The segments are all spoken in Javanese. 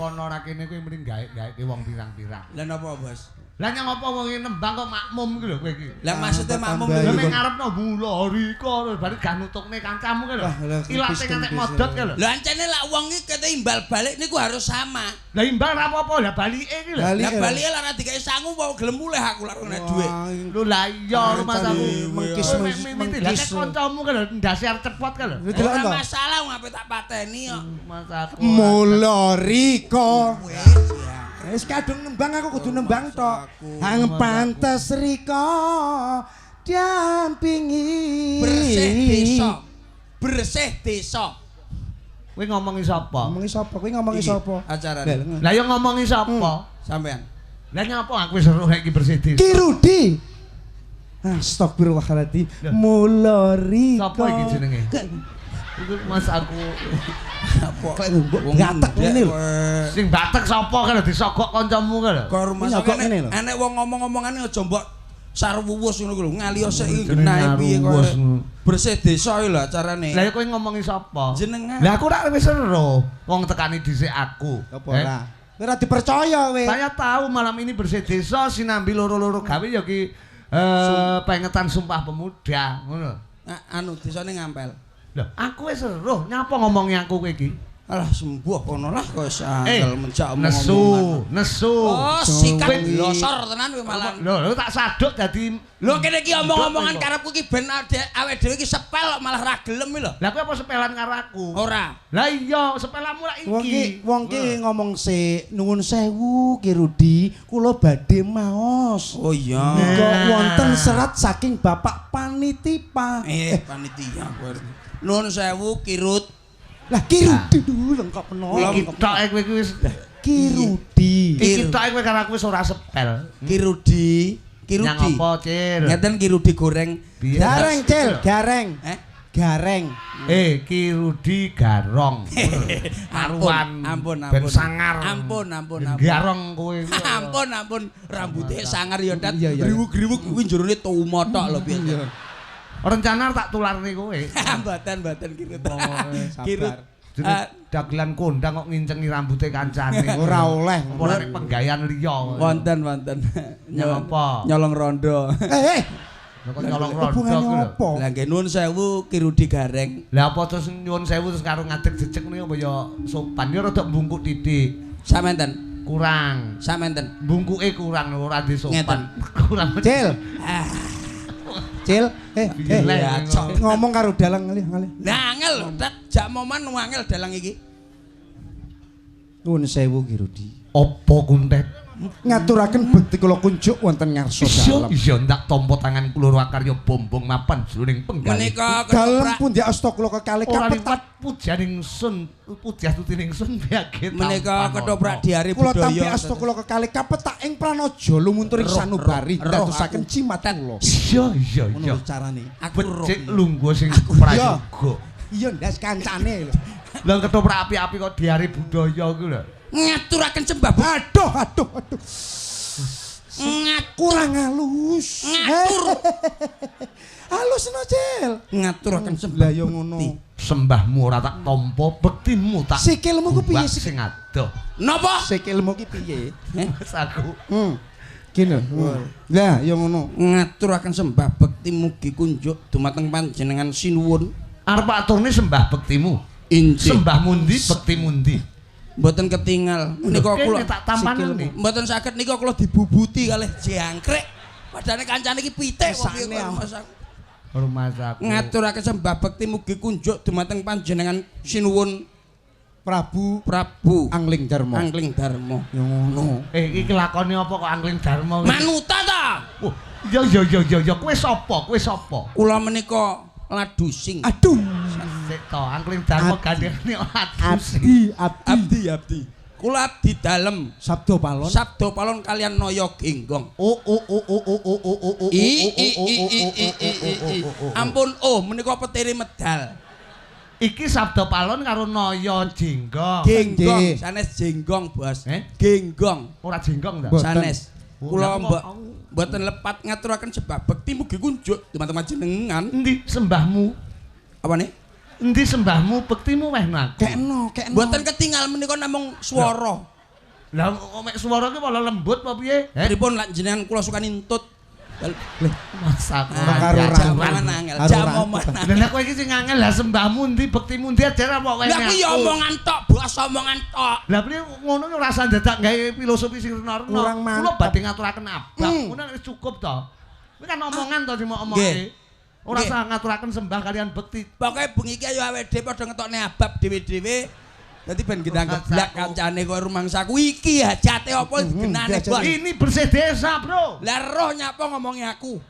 Kono ra kene kuwi mending gawe-gawe wong pirang-pirang. Lah napa, Bos? Lah nyang apa wong nembang kok makmum iki lho kowe iki. Lah maksudnya makmum Lah lho. ning ngarepno Bularika bari gak nutukne kancamu ki lho. Ilate kantek modot ki lho. Lah ancene lak wong iki kete imbal balik niku harus sama. Lah imbal ra apa-apa, lah balike iki lho. Lah balike lah ora dikai sangu mau gelem mulih aku lak nek dhuwit. Lho lah iya Mas aku mengkis. Lah kancamu ki lho ndase arep cepot ki lho. Ora masalah wong ape tak pateni kok. Mas aku. Mularika. Wis kadung nembang aku kudu nembang tok. Hang pantes rika diampingi. Bersih desa. Bersih desa. Kowe ngomongi sapa? Ngomongi sapa? Kowe ngomongi sapa? Acarane. Lah yo ngomongi sapa? Sampean. Lah nyapa aku wis seru iki bersih desa. Ki Rudi. Astagfirullahaladzim. Mularika. Sapa iki jenenge? Iku Mas aku. Kok gatek ngene lho. Sing batek sapa kan disogok kancamu kan lho. Kok rumah Nyogok ngene lho. enek wong ngomong-ngomongane aja mbok sarwuwus ngono ku lho. Ngali sik iki genahe piye kok. Bersih desa lho acarane. Lah kowe ngomongi sapa? Jenengan. Lah aku rak wis seru. Wong tekani dhisik aku. Apa ora? Kowe ora dipercaya kowe. Saya tahu malam ini bersih desa sinambi loro-loro gawe ya ki pengetan Sumpah Pemuda ngono. Anu desane ngampel. Lho, aku wis seru. Nyapa ngomongi aku kowe iki? Alah sembuh kono lah kok sangkel mencak nesu. Oh, sikat losor tenan kowe malah. Lho, tak saduk dadi Lho kene iki omong-omongan karepku iki ben awake dhewe iki sepel kok malah ra gelem lho. Lah kowe apa sepelan karo aku? Ora. Lah iya, sepelamu lak iki. Wong ki ngomong sik, nuwun sewu Ki Rudi, kula badhe maos. Oh iya. Kok wonten serat saking Bapak Panitipa. Panitia kowe. Nuwun sewu Kirut. Lah Ki Rudi dulu lengkap peno. Iki tok kowe iki wis Ki Rudi. iki tok kowe karo aku wis ora sepel. Ki Rudi. Nyang apa, Cil? Ngeten Ki Rudi goreng. Gareng, Cil, gareng. Gareng. Ki Rudi garong. Aruan. Ampun. Ben sangar. Ampun. Garong kowe. Ampun. Rambutnya sangar ya ndat. Iya. Griwuk-griwuk kuwi njurune tumo tok lho biasa. Rencana tak tularne kowe. Mboten Kirut. Sabar. Dagelan kondang kok ngincengi rambute kancane. Ora oleh. Ora nek penggawean liya. Wonten. Nyolong apa? Nyolong rondo. Kok nyolong rondo Hubungane ku lho. apa? Lah nggih nuwun sewu Ki Rudi gareng. Lah apa terus nyuwun sewu terus karo ngadeg jejeg niku apa ya sopan ya rada mbungkuk titik. Samenten. Kurang. Samenten. Bungkuke kurang ora di sopan. Kurang. Cil. Cil, ngomong karo dalang ngalih. Nah, angel, jak momen angel dalang iki. Nuwun sewu Ki Rudi. Apa kuntet? Ngaturaken bekti kula kunjuk wonten ngarsa dalem. Iya ndak tampa tangan kula karya bombong mapan jroning penggalih. Menika dalem pundi asta kula kekalih ora kapetak. liwat pujaning sun, pujastuning sun biage. Menika ketoprak diari Kula tampi budaya. asta kula kekalih kapetak ing pranaja lumunturing sanubari dadosaken cimat kula. Iya. Ngono carane. Aku Becik lungguh sing prayoga. Iya ndas kancane lho. Lah ketoprak api-api kok diari budaya ku lho. Ngaturaken sembah. Aduh. Kurang halus. ngatur. Halus no Cil. Ngaturaken sembah. Lah ya ngono. Sembahmu ora tak tampa, bektimu tak. Sikilmu ku piye sing adoh? Napa? Sikilmu ki piye? Wis aku. Gini. Lah ya ngono. Ngaturaken sembah bekti mugi kunjuk dumateng panjenengan sinuwun. Arep aturne sembah bektimu. Injih. Sembah mundi, bekti mundi. Mboten ketingal. Menika kula tak tampanane. mboten saged nika kula dibubuti kalih jangkrik. Padane kancane iki pitik kok piye Rumah aku. ngaturaken sembah bekti mugi kunjuk dumateng panjenengan sinuwun Prabu Angling Darma. Ya ngono. Iki lakone apa kok Angling Darma? Manuta ta? Oh, iya. Kowe sapa? Kula menika ladusing. Aduh. Sik to, Angling Darma gandhene ladusing. Abdi. Kula abdi dalem. Sabda Palon. Sabda Palon kalian Naya Genggong. Ampun, menika petire medal. Iki Sabda Palon karo Naya Jenggong. Genggong, sanes jenggong, Bos. Genggong. Ora jenggong ta? Sanes. Kula mboten lepat ngaturaken sebab bekti mugi kunjuk teman-teman jenengan. Endi sembahmu? Apane? Endi sembahmu bektimu weh aku. Kekno. Mboten ketinggal menika namung swara. Lah kok mek swara ki malah lembut apa piye? Pripun lak jenengan kula suka nintut. Masak karo jamongan angel, jamongan. Lah kowe iki sing angel lah sembahmu endi bektimu endi ajar apa wae. Lah kuwi omongan tok, basa omongan tok. Lah piye ngono ki ora usah dadak gawe filosofi sing rena-rena. Kula badhe ngaturaken abang. Ngono wis cukup to. Kuwi kan omongan to dimok omongke. Ora usah ngaturaken sembah kalian bekti. Pokoke bengi iki ayo awake dhewe padha ngetokne abab dhewe-dhewe. Dadi ben gendang geblak kancane kowe rumangsaku iki hajate apa genane bos. Ini bersih desa, Bro. Lah roh nyapa ngomongi aku.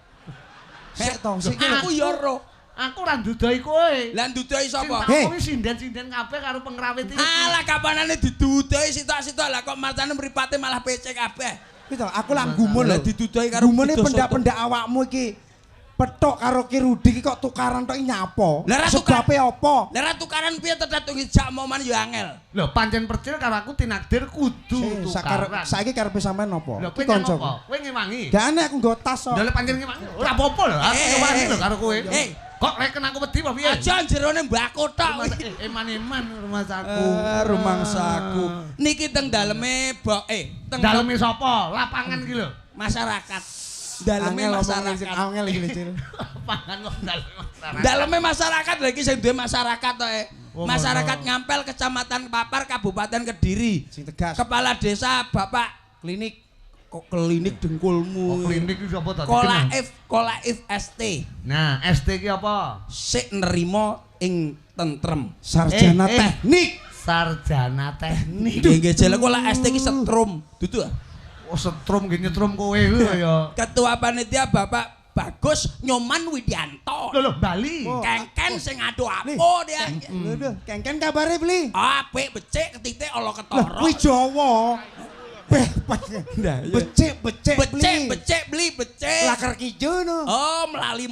Sik to, sik Aku ya roh. Aku ora ndudoi kowe. Lah ndudoi sapa? Aku iki sinden-sinden kabeh karo pengrawit iki. Alah kapanane didudoi sitok-sitok lah kok martane mripate malah becek kabeh. Kuwi to, aku lak gumun Lah lho. didudoi karo Gumune pendak-pendak awakmu iki. Petok karo Ki Rudi iki kok tukaran tok nyapa? Lah sebabe apa? Lah tukaran piye tetet jak moman ya angel. Lho pancen percil karo aku tinakdir kudu tukaran. Saiki karepe sampean napa? Lho kowe kanca. Kowe ngewangi. Gak aneh aku nggo tas kok. Lho pancen ngewangi. Ora apa-apa lho. Aku ngewangi lho karo kowe. Kok reken aku wedi apa piye? Aja jerone mbakku tok. Eman-eman rumah saku. Rumangsaku. Niki teng daleme teng daleme sapa? Lapangan iki lho. Masyarakat. Daleme masyarakat. Angel iki Cil. Lapangan kok daleme masyarakat. Daleme masyarakat lha iki sing duwe masyarakat to Masyarakat Ngampel Kecamatan Papar Kabupaten Kediri. Sing tegas. Kepala Desa Bapak Klinik. Kok klinik dengkulmu. Klinik iki sapa to? Kolaif ST. Nah, ST iki apa? Sik nerima ing tentrem. Sarjana teknik. Sarjana teknik. Nggih jele kok ST iki setrum. Dudu ah. Oh setrum nggih nyetrum kowe ya. Ketua panitia Bapak Bagus Nyoman Widianto. Lho Bali. Kengken sing ado apo dia. Lho, kengken kabare beli. Apik becik ketite ala ketara. Kuwi Jawa. Becik beli becik. Laker kijo no. Oh, melali.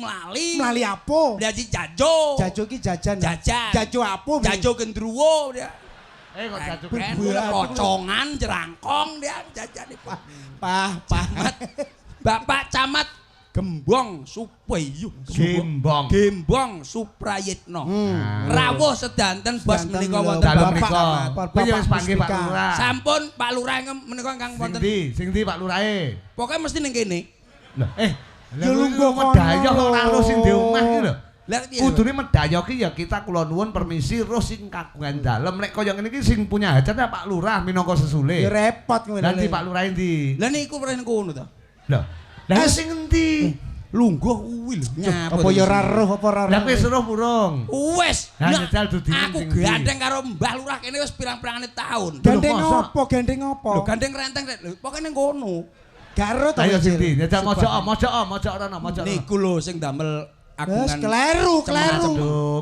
Melali apa? Jaji jajo. Jajo ki jajan. Jajan. Jajo apa? Jajo gendruwo dia. Kok jajo kocongan jerangkong dia jajane. Pah. Bapak Camat Gembong Supayu. Gembong Suprayitno. Rawuh sedanten bos menika wonten Bapak. Kuwi wis panggih Pak Lurah. Sampun Pak Lurah menika ingkang wonten. Sing ndi Pak Lurahe? Pokoke mesti ning kene. Lho, Ya lungguh medaya kok karo sing di omah iki lho. Lah piye? Kudune medaya ki ya kita kula nuwun permisi roh sing kagungan dalem. Nek kaya ngene iki sing punya hajat ya Pak Lurah minangka sesule. Ya repot ngene. Nanti Pak Lurah endi? Lah niku pren kono to. Lho. Lah sing endi? Lungguh kuwi lho. Apa ya ora roh apa ora roh? Lah wis roh burung. Wis. Lah nyedal dudine Aku gandeng karo Mbah Lurah kene wis pirang-pirangane taun. Gandeng apa? Gandeng apa? Lho gandeng renteng rek. Lho pokoke ning kono. Garo to. Ayo sing ndi? Nyedal mojok rono. Niku lho sing damel Wes agungan. kleru.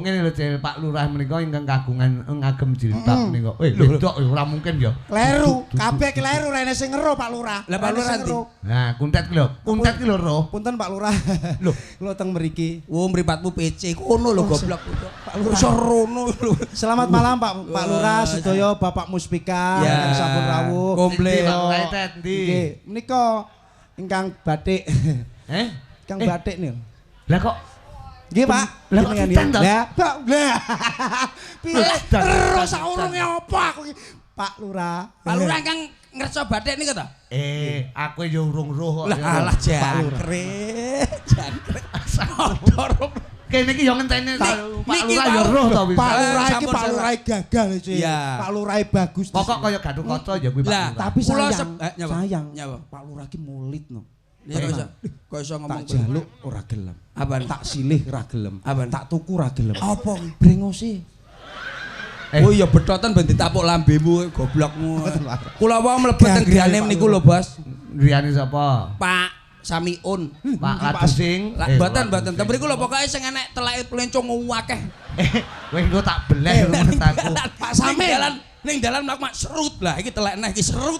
Ngene lho Cil, Pak Lurah menika ingkang kagungan ngagem jilbab menika. Wedok ora mungkin ya. Kleru, kabeh kleru rene sing ngero Pak Lurah. Lah Pak Lurah ndi? Nah, kuntet ki lho. Kuntet ki lho roh. Punten Pak Lurah. Lho, kula teng mriki. Oh, mripatmu PC kono lho goblok. Pak Lurah. Iso rono lho. Selamat malam Pak Lurah, sedaya Bapak Muspika, Ya, sampun rawuh. komple. Pak Lurah tet ndi? Nggih, menika ingkang batik. Kang batik niku. Lah kok Nggih, Pak. Lah kok titan to? Lah, Pak. Lah. Piye? Terus saurunge apa aku iki? Pak Lurah. Pak Lurah kang ngerso batik niku to? Aku ya urung roh kok. Lah alah jangkrik. Odor. Kene iki yo ngenteni Pak Lurah ya roh to wis. Pak Lurah iki Pak Lurah gagal sih. Pak Lurah bagus. Pokok kaya Gathotkaca ya kuwi Pak Lurah. Tapi sayang. Sayang. Pak Lurah iki mulit no. Ya kok iso ngomong tak jaluk ora gelem. Apaan? Tak silih ora gelem. Apaan? Tak tuku ora gelem. Apa? Brengose. Oh iya betoten ben ditapuk lambemu goblokmu. Kula wae mlebet teng griyane niku lho, Bos. Griyane sapa? Pak Samiun. Pak Latusing. Mboten tapi niku lho pokoke sing enek teleke plencong akeh. Kowe engko tak beleh rumah aku. Pak Samin ning dalan mlaku serut lah iki telek neh iki serut.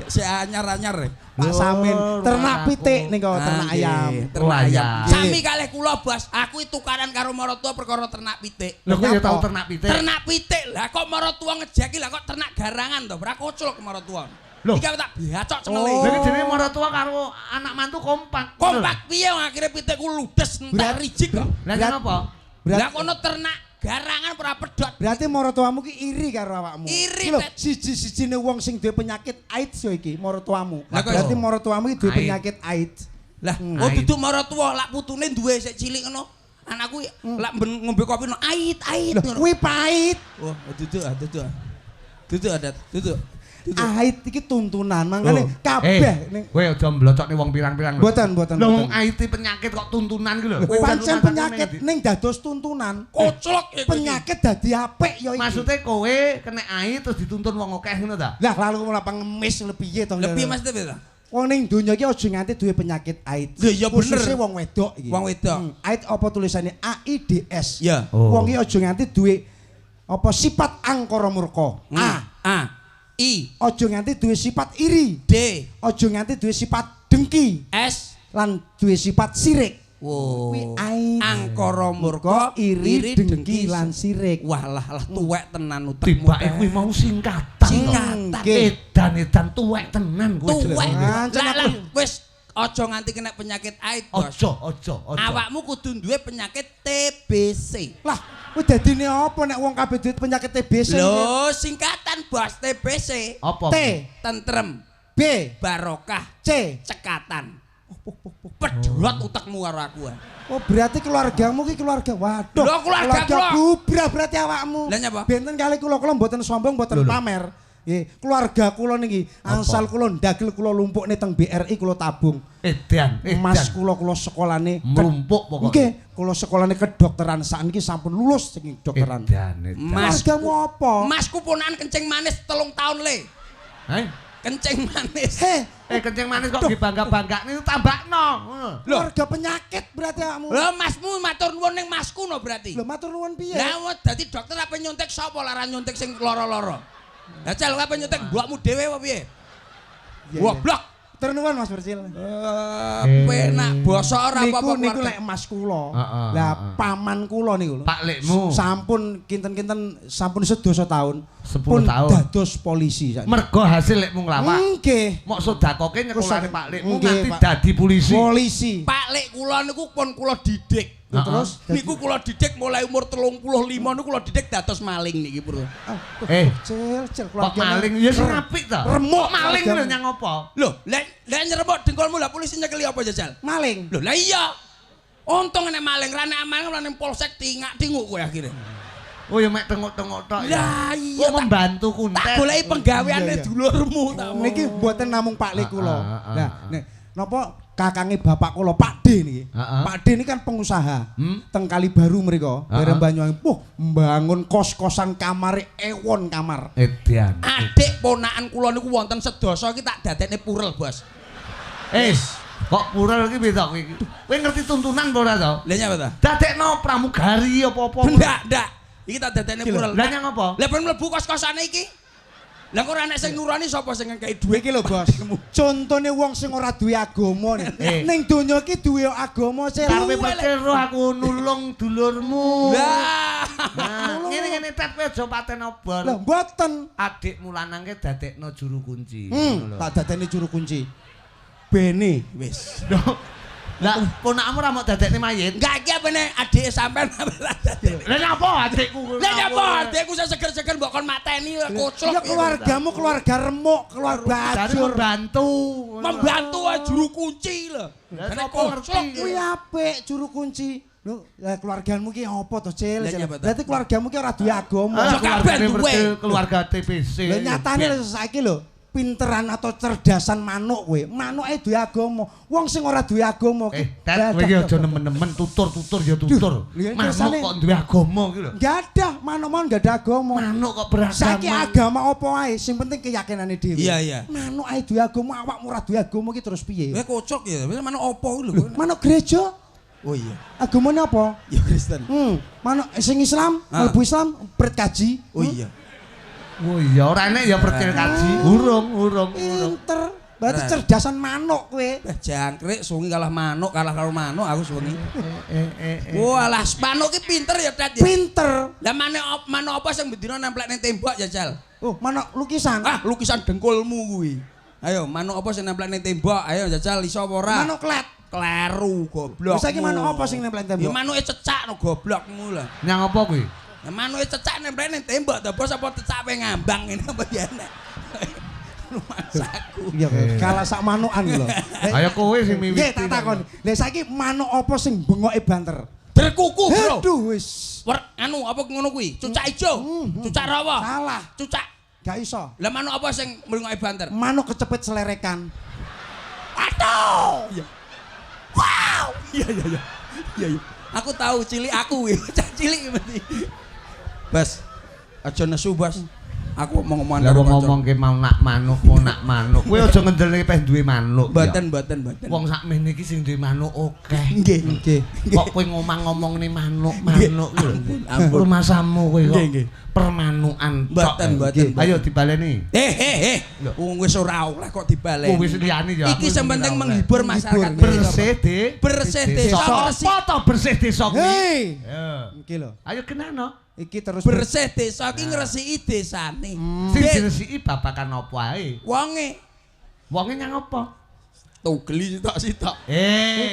Si anyar-anyar. Pak Samin ternak pitik niku ternak ayam. Ternak ayam. Sami kalih kula, Bos. Aku tukaran karo maratuwa perkara ternak pitik. Lho kowe ya tau ternak pitik? Ternak pitik. Lah kok maratuwa ngejeki lah kok ternak garangan to. Ora kocok maratuwa. Iki tak bacok cemeli. Lha iki jenenge maratuwa karo anak mantu kompak. Kompak piye wong akhire pitikku ludes entar rijik kok. Lah kenapa? Lah kono ternak Garangan ora pedhot. Berarti maratuamu ki iri karo awakmu. Iri, lho, siji-sijine wong sing duwe penyakit AIDS yo iki maratuamu. Lah, Berarti maratuamu ki duwe penyakit AIDS. Lah, oh duduk maratuwa, lak putune duwe sik cilik ngono. Anakku lak ngombe kopi no ait ngono. Kuwi pahit. Oh, duduk. Duduk adat, duduk. Ait iki tuntunan, mangane kabeh ning kowe aja mblocokne wong pirang-pirang. Mboten. Lho wong IT penyakit kok tuntunan iki lho. Pancen penyakit ning dados tuntunan. Koclok Penyakit dadi apik ya iki. Maksude kowe kena IT terus dituntun wong akeh ngono ta? Lah lalu ora pengemis piye to. Lebih Mas Tebe ta? Wong ning donya iki aja nganti duwe penyakit AIDS. Lho ya bener. Khususnya wong wedok iki. Wong wedok. AIDS apa tulisannya AIDS. Ya. Wong iki aja nganti duwe apa sifat angkara murka. I. Aja nganti duwe sifat iri. D. Aja nganti duwe sifat dengki. S. Lan duwe sifat sirik. Wow. Kuwi AIDS. Angkara murka, iri, dengki lan sirik. Walah tuwek tenan utekmu. Tibake kuwi mau singkatan. Edan tuwek tenan kuwi. Tuwek. Lah wis aja nganti kena penyakit AIDS, Bos. Aja. Awakmu kudu duwe penyakit TBC. Lah, kuwi dadine apa nek wong kabeh duwe penyakit TBC? Lho, singkatan Bos TBC. Apa? T. Tentrem. B. Barokah. C. Cekatan. Pedhot utekmu karo aku. Oh, berarti keluargamu ki keluarga. Waduh. Lho, keluarga kula. Bubrah berarti awakmu. Lah nyapa? Benten kali kula mboten sombong, mboten pamer. Nggih, keluarga kula niki angsal kula ndagel kula lumpukne teng BRI kula tabung. Edan. Mas kula sekolahane mlumpuk pokoke. Nggih, kula sekolahane kedokteran sakniki sampun lulus saking kedokteran. Mas keluargamu apa? Masku ponakan kencing manis 3 tahun le. Heh? Kencing manis. Kencing manis kok dibangga-banggakne tambakno. Keluarga penyakit berarti awakmu. Lho, Masmu matur nuwun ning Masku no berarti. Lho, matur nuwun piye? Lah dadi dokter apa nyuntik sapa lara nyuntik sing lara-lara? Lah cel apa nyuntik mbokmu dhewe apa piye? Goblok. Matur nuwun Mas Percil. Penak basa ora apa-apa niku lek emas kula. Lah paman kula niku lho. Pak lekmu. Sampun kinten-kinten sampun sedasa taun. 10 pun tahun. Dados polisi sakniki. Mergo hasil lekmu nglawak. Nggih. Mok sedakoke nyekolahne Pak lekmu Nggih, nganti Pak. dadi polisi. Polisi. Pak lek kula niku pun kula didik. Terus Niku kula didik mulai umur 35 niku kula didik dados maling niki, Bro. Cil Kok maling ya sing apik ta? Remuk maling keluargamu. lho nyang apa? Lho, lek nyeremuk dengkulmu lah polisi nyekeli apa jajal? maling. Lho, lah iya. Untung nek maling, rane maling ning polsek tingak-tinguk kowe akhire. Oh ya mek tengok-tengok tok ya. Lah iya. Oh, membantu kuntet. Tak goleki penggaweane Iya. dulurmu ta. Niki mboten namung Pak Lek kula. Nah, nek napa kakange bapak kula Pak D niki. Pak D ini kan pengusaha. Teng Kali Baru mriko, daerah Banyuwangi. Mbangun kos-kosan kamare ewon kamar. Edan. Adik ponakan kula niku wonten sedasa iki tak dadekne purel, Bos. Kok purel iki beda kowe iki. Kowe ngerti tuntunan apa ora to? Lah nyapa ta? Dadekno pramugari apa-apa. Ndak. Iki tak dadekne purel. Lah nyang apa? Lah ben mlebu kos-kosane iki. Lah kok ora nek sing nurani sapa sing ngekeki dhuwit Iki lho, Bos. Contone wong sing ora duwe agama ning donya iki duwe agama sing Karepe percero aku nulung dulurmu. Lah. Nah, ngene-ngene tet kowe aja paten obor. Lah mboten. Adikmu lanangke dadekno juru kunci. Tak dadekne juru kunci. Bene Wis. Lah ponakmu ora mau dadekne mayit. Enggak iki apane adike sampean. Lah nyapa adikku? Lah nyapa adikku sing seger-seger mbok kon mateni koclok. Ya keluargamu keluarga remuk, keluarga Dari bajur. Membantu ae juru kunci lho. Nek koclok Kuwi apik juru kunci. Lho, lah keluargamu ki apa to, Cil? Lah, nyapa to? Berarti keluargamu ki ora duwe agama. Ya kabeh duwe. Keluarga TBC. Lho nyatane saiki lho, pinteran atau cerdasan manuk kowe. Manuke duwe agama. Wong sing ora duwe agama ki. Tet kowe iki aja nemen-nemen tutur-tutur ya tutur. Manuk kok duwe agama ki lho. Enggak ada, manuk-manuk enggak ada agama. Manuk kok beragama. Saiki agama apa wae, sing penting keyakinane dhewe. Iya. Manuk ae duwe agama, awakmu ora duwe agama ki terus piye? Kowe kocok ya, manuk opo lho. Manuk gereja? Oh iya. Agamane apa? Ya Kristen. Manuk sing Islam, mlebu Islam, pret kaji. Oh iya. Oh iya, ora enek ya percil kaji. Urung. Pinter. Berarti cerdasan manuk kowe. Jangkrik sungi kalah manuk, kalah karo manuk aku sungi. Walah, manuk ki pinter ya, Tet ya. Pinter. Lah manuk apa sing bendina nemplek ning tembok jajal? Oh, manuk lukisan. Lukisan dengkulmu kuwi. Ayo, manuk apa sing nemplek ning tembok? Ayo jajal iso apa ora? Manuk klet. Kleru goblok. Saiki manuk apa sing nempel Ya tembok? manuke cecak no goblokmu lah. Nyang apa kuwi? Manuke cecak nang mrene tembok to bos apa cecak pe ngambang ngene apa ya nek. Rumahsaku. Iya, kalah sak manukan lho. Ayo kowe sing miwiti. Nggih, tak takon. Lah saiki manuk apa sing bengoke banter? Berkuku, Bro. Aduh wis. Anu apa ngono kuwi? Cucak ijo. Cucak rawa. Salah. Cucak. Gak iso. Lah manuk apa sing bengoke banter? Manuk kecepet selerekan. Aduh. Iya. Wow. Iya. Iya. Aku tahu cilik aku kuwi. Cilik mesti. Bas. Aja nesu, Bas. Aku ngomong karo ngomong ke mau nak manuk. Kowe aja ngendelne peh duwe manuk. Mboten. Wong sakmene iki sing duwe manuk akeh. Nggih. Kok kowe ngomong-ngomongne manuk lho. Ampun masamu kowe kok. Permanukan Mboten. Ayo dibaleni. Wong wis ora oleh kok dibaleni. Wis liyane ya. Iki sing penting menghibur masyarakat. Bersih desa. Apa to bersih desa kuwi? Hei. Iki lho. Ayo kenano? Iki terus bersih desa iki ngresiki desane. Sing diresiki babakan apa ae? Wonge nyang apa? Tugeli sitok-sitok.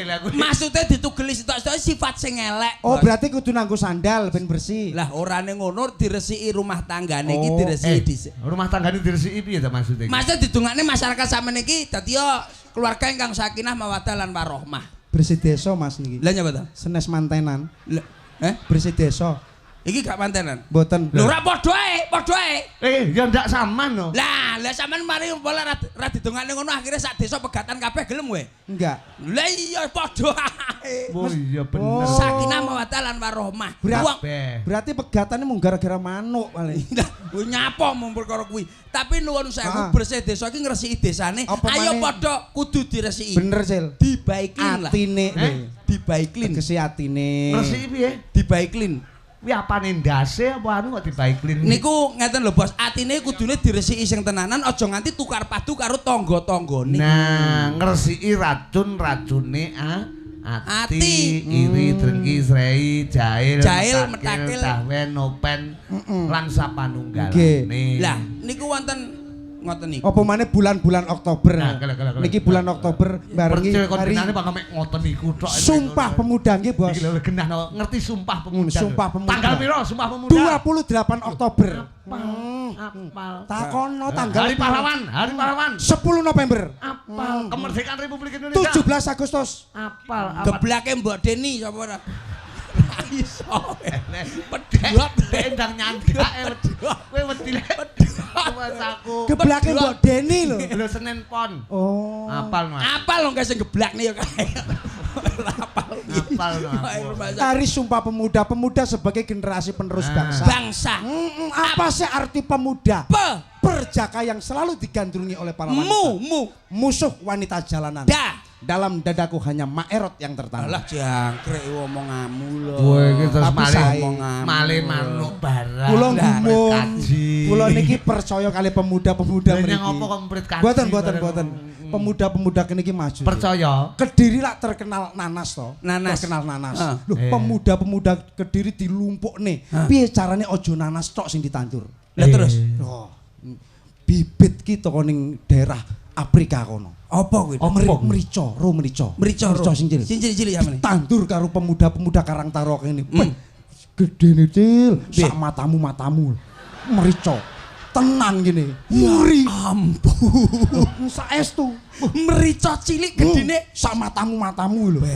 Lah kuwi maksude ditugeli sitok-sitok sifat sing elek. Oh, berarti kudu nganggo sandal ben bersih. Lah orane ngono diresiki rumah tanggane iki diresiki dhisik. Rumah tanggane diresiki piye ta maksude? Maksud didongakne masyarakat sampeyan iki dadi keluarga ingkang sakinah mawaddah lan warahmah. Bersih desa Mas niki. Lah nyapa ta? Senes mantenan. Bersih desa. Iki gak mantenan. Mboten. Lho ora padha ae. Ya ndak saman lho. Lah sampean mari pola ra didongakne ngono akhire sak desa pegatan kabeh gelem kowe. Enggak. Lah iya padha ae. Oh iya bener. Sakinah mawaddah lan warahmah. Berarti pegatane mung gara-gara manuk paling. Lah nyapa mung perkara kuwi. Tapi nuwun sewu bersih desa iki ngresiki desane. Ayo padha kudu diresiki. Bener, Cil. Dibaiklin lah. Atine. Dibaiklin. Tegese atine. Ngresiki piye? Dibaiklin. Kuwi apane ndase apa anu kok dibaiklin? Niku ngeten lho Bos, atine kudune diresiki sing tenanan aja nganti tukar padu karo tangga-tanggane. Nah, ngresiki racune ati, iri, drengki, srei, jail, metakil, dahwen, nopen, lan sapanunggalane. Lah, niku wonten ngoten niku. Apa maneh bulan-bulan Oktober. Niki bulan Oktober barengi hari bakal mek ngoten niku tok. Sumpah Pemuda nggih, Bos. Iki lho genah ngerti Sumpah Pemuda. Sumpah Pemuda. Tanggal piro Sumpah Pemuda? 28 Oktober. Apal. Takono tanggal Hari Pahlawan. 10 November. Apal. Kemerdekaan Republik Indonesia. 17 Agustus. Apal. Geblake Mbok Deni sapa ora? Iso. Pedhot endang nyandake wedhot. Kowe wedi lek aku. Geblake Mbok Deni lho. Lho Senin Pon. Oh. Apal Mas. Apal lho sing geblakne ya kae. Apal. Hari Sumpah Pemuda sebagai generasi penerus bangsa. Apa sih arti pemuda? Perjaka yang selalu digandrungi oleh para wanita. Musuh wanita jalanan. Dalam dadaku hanya Maerot yang tertanam. Alah jangkrik omonganmu lho. Kowe iki terus malih manuk barang. Kula gumun. Kula niki percaya kali pemuda-pemuda mriki. Nyang apa komplit kaji? Mboten. Pemuda-pemuda kene iki maju. Percaya. Kediri lak terkenal nanas to. Terkenal nanas. Loh, pemuda-pemuda Kediri dilumpukne. Piye carane aja nanas tok sing ditandur. Lah terus. Bibit ki teko ning daerah Afrika kono. Apa kuwi? Merica sing cilik sampeyan. Tandur karo pemuda-pemuda Karang Tarok kene. Gedene Cil, sak matamu. Merica. Tenan gini. Ngeri. Ampun. Saestu. Merica cilik gedene sak matamu lho.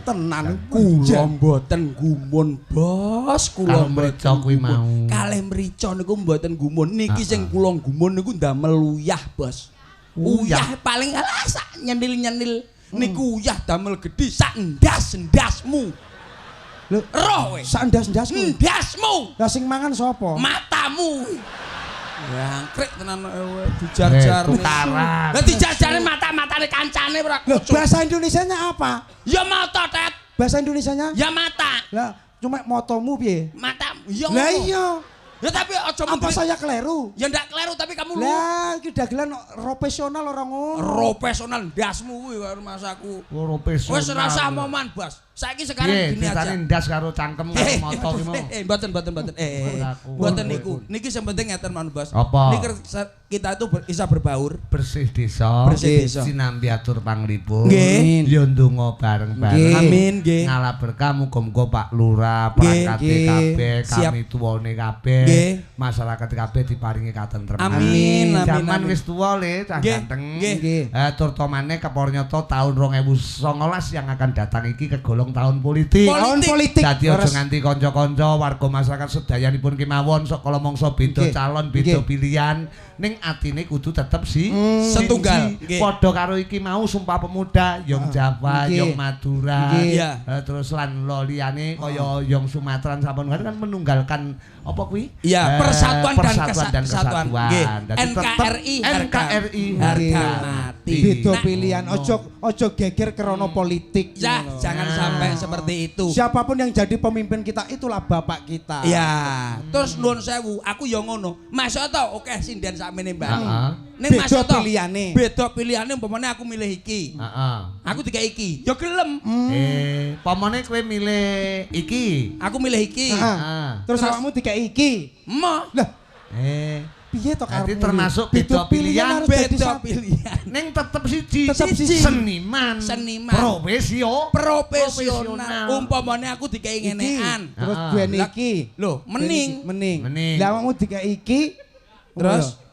Tenan kula mboten gumun, Bos. Kula merica kuwi mau. Kalih merica niku mboten gumun. Niki sing kula gumun niku ndamel uyah, Bos. Uyah paling sak nyenil-nyenil niku uyah damel gedhi sak ndas-ndasmu. Lho, roh kowe. Sak ndas-ndasmu. Ndasmu. Lah sing mangan sapa? Matamu. Jangkrik tenan kowe dijar-jarne. Lah dijar-jarne mata-matane kancane ora. Lho, bahasa Indonesianya apa? Ya mata, Tet. Bahasa Indonesianya? Ya mata. Lah, cuma motomu piye? Mata. Ya. Lah iya. Ya tapi aja apa saya keleru? Ya ndak keleru tapi kamu lu. Lah iki dagelan profesional ora ngono. Profesional ndasmu kuwi karo masaku. Profesional. Wis ora usah moman, Bos. Saiki sekarang gini aja. Ndas karo cangkem karo moto ki mau. Mboten. Mboten niku. Niki sing penting ngeten mawon, Bos. Niki kita itu bisa berbaur, bersih desa, sinambi atur panglipur. Ya ndonga bareng-bareng. Amin nggih. Ngalah berkah muga-muga Pak Lurah, perangkat kabeh, kami tuwane kabeh, masyarakat kabeh diparingi katentreman. Amin. Zaman wis tuwa le, cah ganteng. Turtomane kepornyoto tahun 2019 yang akan datang iki kegolong tahun politik. Tahun politik. Dadi aja nganti kanca-kanca warga masyarakat sedayanipun kemawon sok kala mangsa beda calon, beda pilihan, ning atine kudu tetep setunggal. Padha karo iki mau Sumpah Pemuda, Yong Jawa, Yong Madura, terus lan liyane kaya Yong Sumatera sampun kan menunggalkan apa kuwi? Iya, persatuan dan kesatuan. NKRI harga mati. Beda pilihan, ojo geger krana politik. Ya, jangan sampai seperti itu. Siapapun yang jadi pemimpin kita itulah bapak kita. Ya, terus nuwun sewu, aku ya ngono. Masuk to, oke sinden sakmene mbak. Ning beda pilihane. Beda pilihane umpamane aku milih iki. Aku dikek iki. Ya gelem. Pamane kowe milih iki. Aku milih iki. Terus awakmu dikek iki. Lah. Piye to karo? Jadi termasuk beda pilihan. Ning tetep siji. Seniman. Profesional. Umpamane aku dikek ngenekan. Terus duweni iki. Lho, mening. Lah awakmu dikek iki.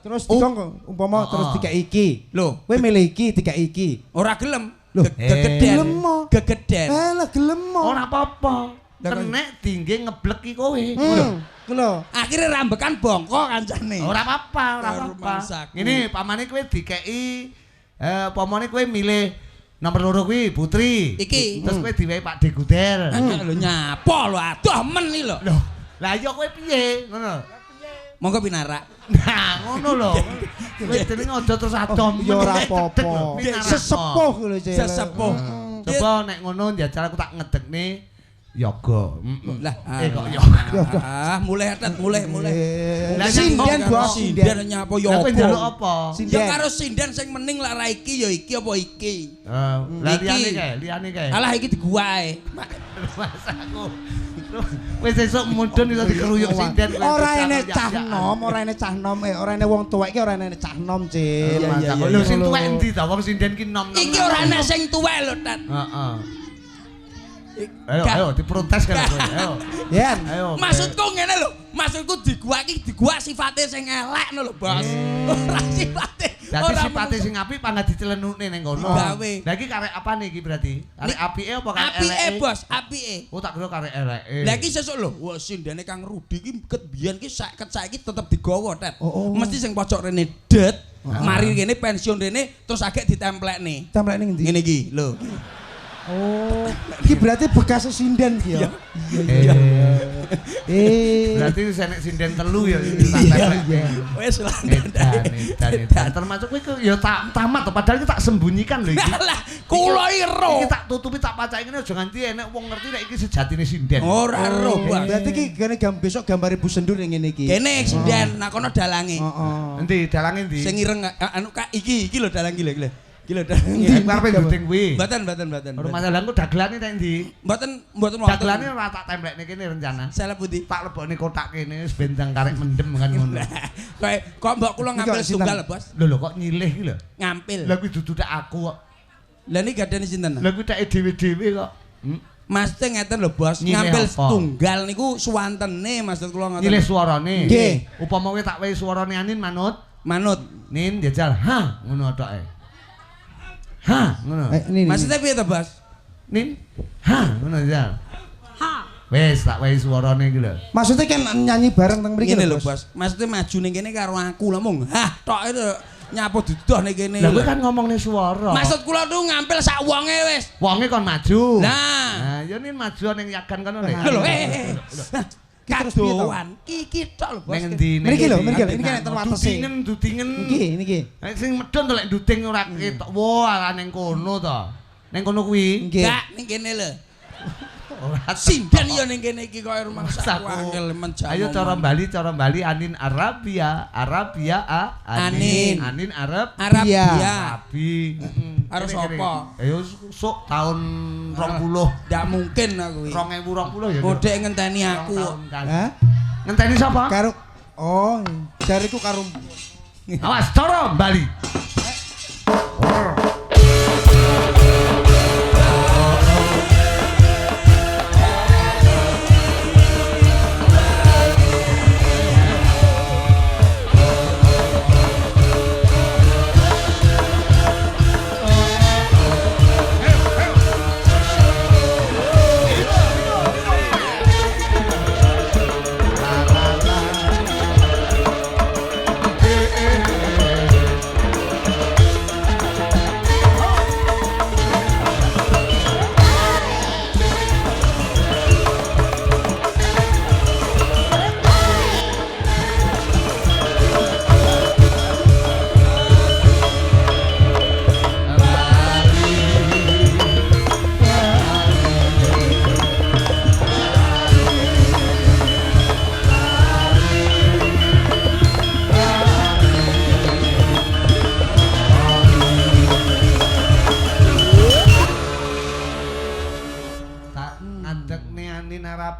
Terus dikon umpama terus dikek iki. Lho, kowe milih iki dikek iki. Ora gelem. Gegeden. Lah gelem. Ora apa-apa. Kenek tinggi ngeblek ki kowe. Lho. Akhire rambekan bongko kancane. Ora apa-apa. Ngene pamane kowe dikeki pamane kowe milih nomor 2 kuwi Putri. Iki. Terus kowe diwehi Pak Degudel. Lho nyapa lho aduh men iki lho. Lah iya kowe piye? Ngono. Monggo pinarak. Nah, ngono lho. Kowe jenenge aja terus adom. Ya ora apa-apa. Sesepuh lho, Cek. Sesepuh. Coba nek ngono njajal aku tak ngedekne yoga. Lah, kok yoga. Mulai. Lah sinden bos, sinden nyapa yoga. Kowe njaluk apa? Ya karo sinden sing mening lak ra iki ya iki apa iki. Lah liyane kae. Alah iki diguae. Masaku. Wis esuk mudhun iso dikeruyuk sinden. Ora enek cah nom, ora enek wong tuwek iki ora enek cah nom, Cil. Lho sing tuwek endi ta wong sinden ki nom. Iki ora enek sing tuwek lho, Tat. Heeh. Ayo diprotes kan kowe. Ayo. Yen. Maksudku ngene lho. Maksudku digua sifate sing elek lho, Bos. Ora sifate. Dadi sifate sing apik panggah dicelenukne ning kono. Lah iki karek apane iki berarti? Karek apike apa karek eleke? Apike, Bos, apike. Oh tak kira karek eleke. Lah iki sesuk lho, wah sindene Kang Rudi iki ket biyen ki saiki tetep digawa, Tet. Mesti sing pojok rene det. Mari kene pensiun rene terus agek ditemplekne. Templekne ngendi? Ngene iki, lho. Oh, iki berarti bekas sinden ki ya. Berarti senek sinden telu ya Wis lah. Dan termasuk kowe ya tak tamat padahal iki tak sembunyikan lho iki. Lah, kula iki ro. Iki tak tutupi tak pacake ngene aja nganti enek wong ngerti nek iki sejatine sinden. Ora ro, Bos. Berarti iki gene besok gambar Ibu Sendur yang ngene iki. Kene sinden, nah kono dalange. Endi dalange ndi? Sing ireng anu iki lho dalang iki lho. Iki lho Iki karepe duting kuwi. Mboten. Rumah dalanku dagelane tek ndi? Mboten wonten. Dagelane ora tak templekne kene rencana. Salah pundi? Tak lebokne kotak kene wis bendang karek mendem kan ngono. Kok mbok kula ngambil tunggal, Bos? Lho kok nyilih iki lho. Ngampil. Lah kuwi dudu tak aku kok. Lah niki gadane sinten? Lah kuwi teke dhewe-dhewe kok. Maksudnya ngeten lho, Bos. Ngambil tunggal niku suwantene maksud kula ngoten. Nyilih suarane. Nggih. Upama kowe tak wehi suarane Anin manut. Nin jajal. Ha, ngono toke. Ha, ngono. Maksudnya piye to, Bos? Nin. Ha, ngono jajal. Ha. Wes tak wehi suarane iki lho. Maksudnya kan nyanyi bareng teng mriki lho, Bos. Maksudnya maju ning kene karo aku lho mung. Hah, toke nyapu dudoh ning kene. Lah kowe kan ngomongne suara. Maksud kula tuh ngampil sak wonge wis. Wonge kon maju. Nah, ya nin maju ning yagan kono lho. Lho, kadoan iki tok lho, Bos. Ning endi? Mriki lho, iki nek terwatesi. Dutingen. Niki. Sing medhon to lek duting ora ketok. Wah, ning kono to. Ning kono kuwi. Enggak, ning kene lho. Sinden ya ning kene iki koyo rumangsaku angel menjamu. Ayo cara Bali Anin Arabia Anin Arabia. Abi. Karo sapa? Ayo sok tahun 20. Ndak mungkin aku iki. 2020 ya. Modek ngenteni aku. Hah? Ngenteni sapa? Karo oh, jariku karo Awas cara Bali.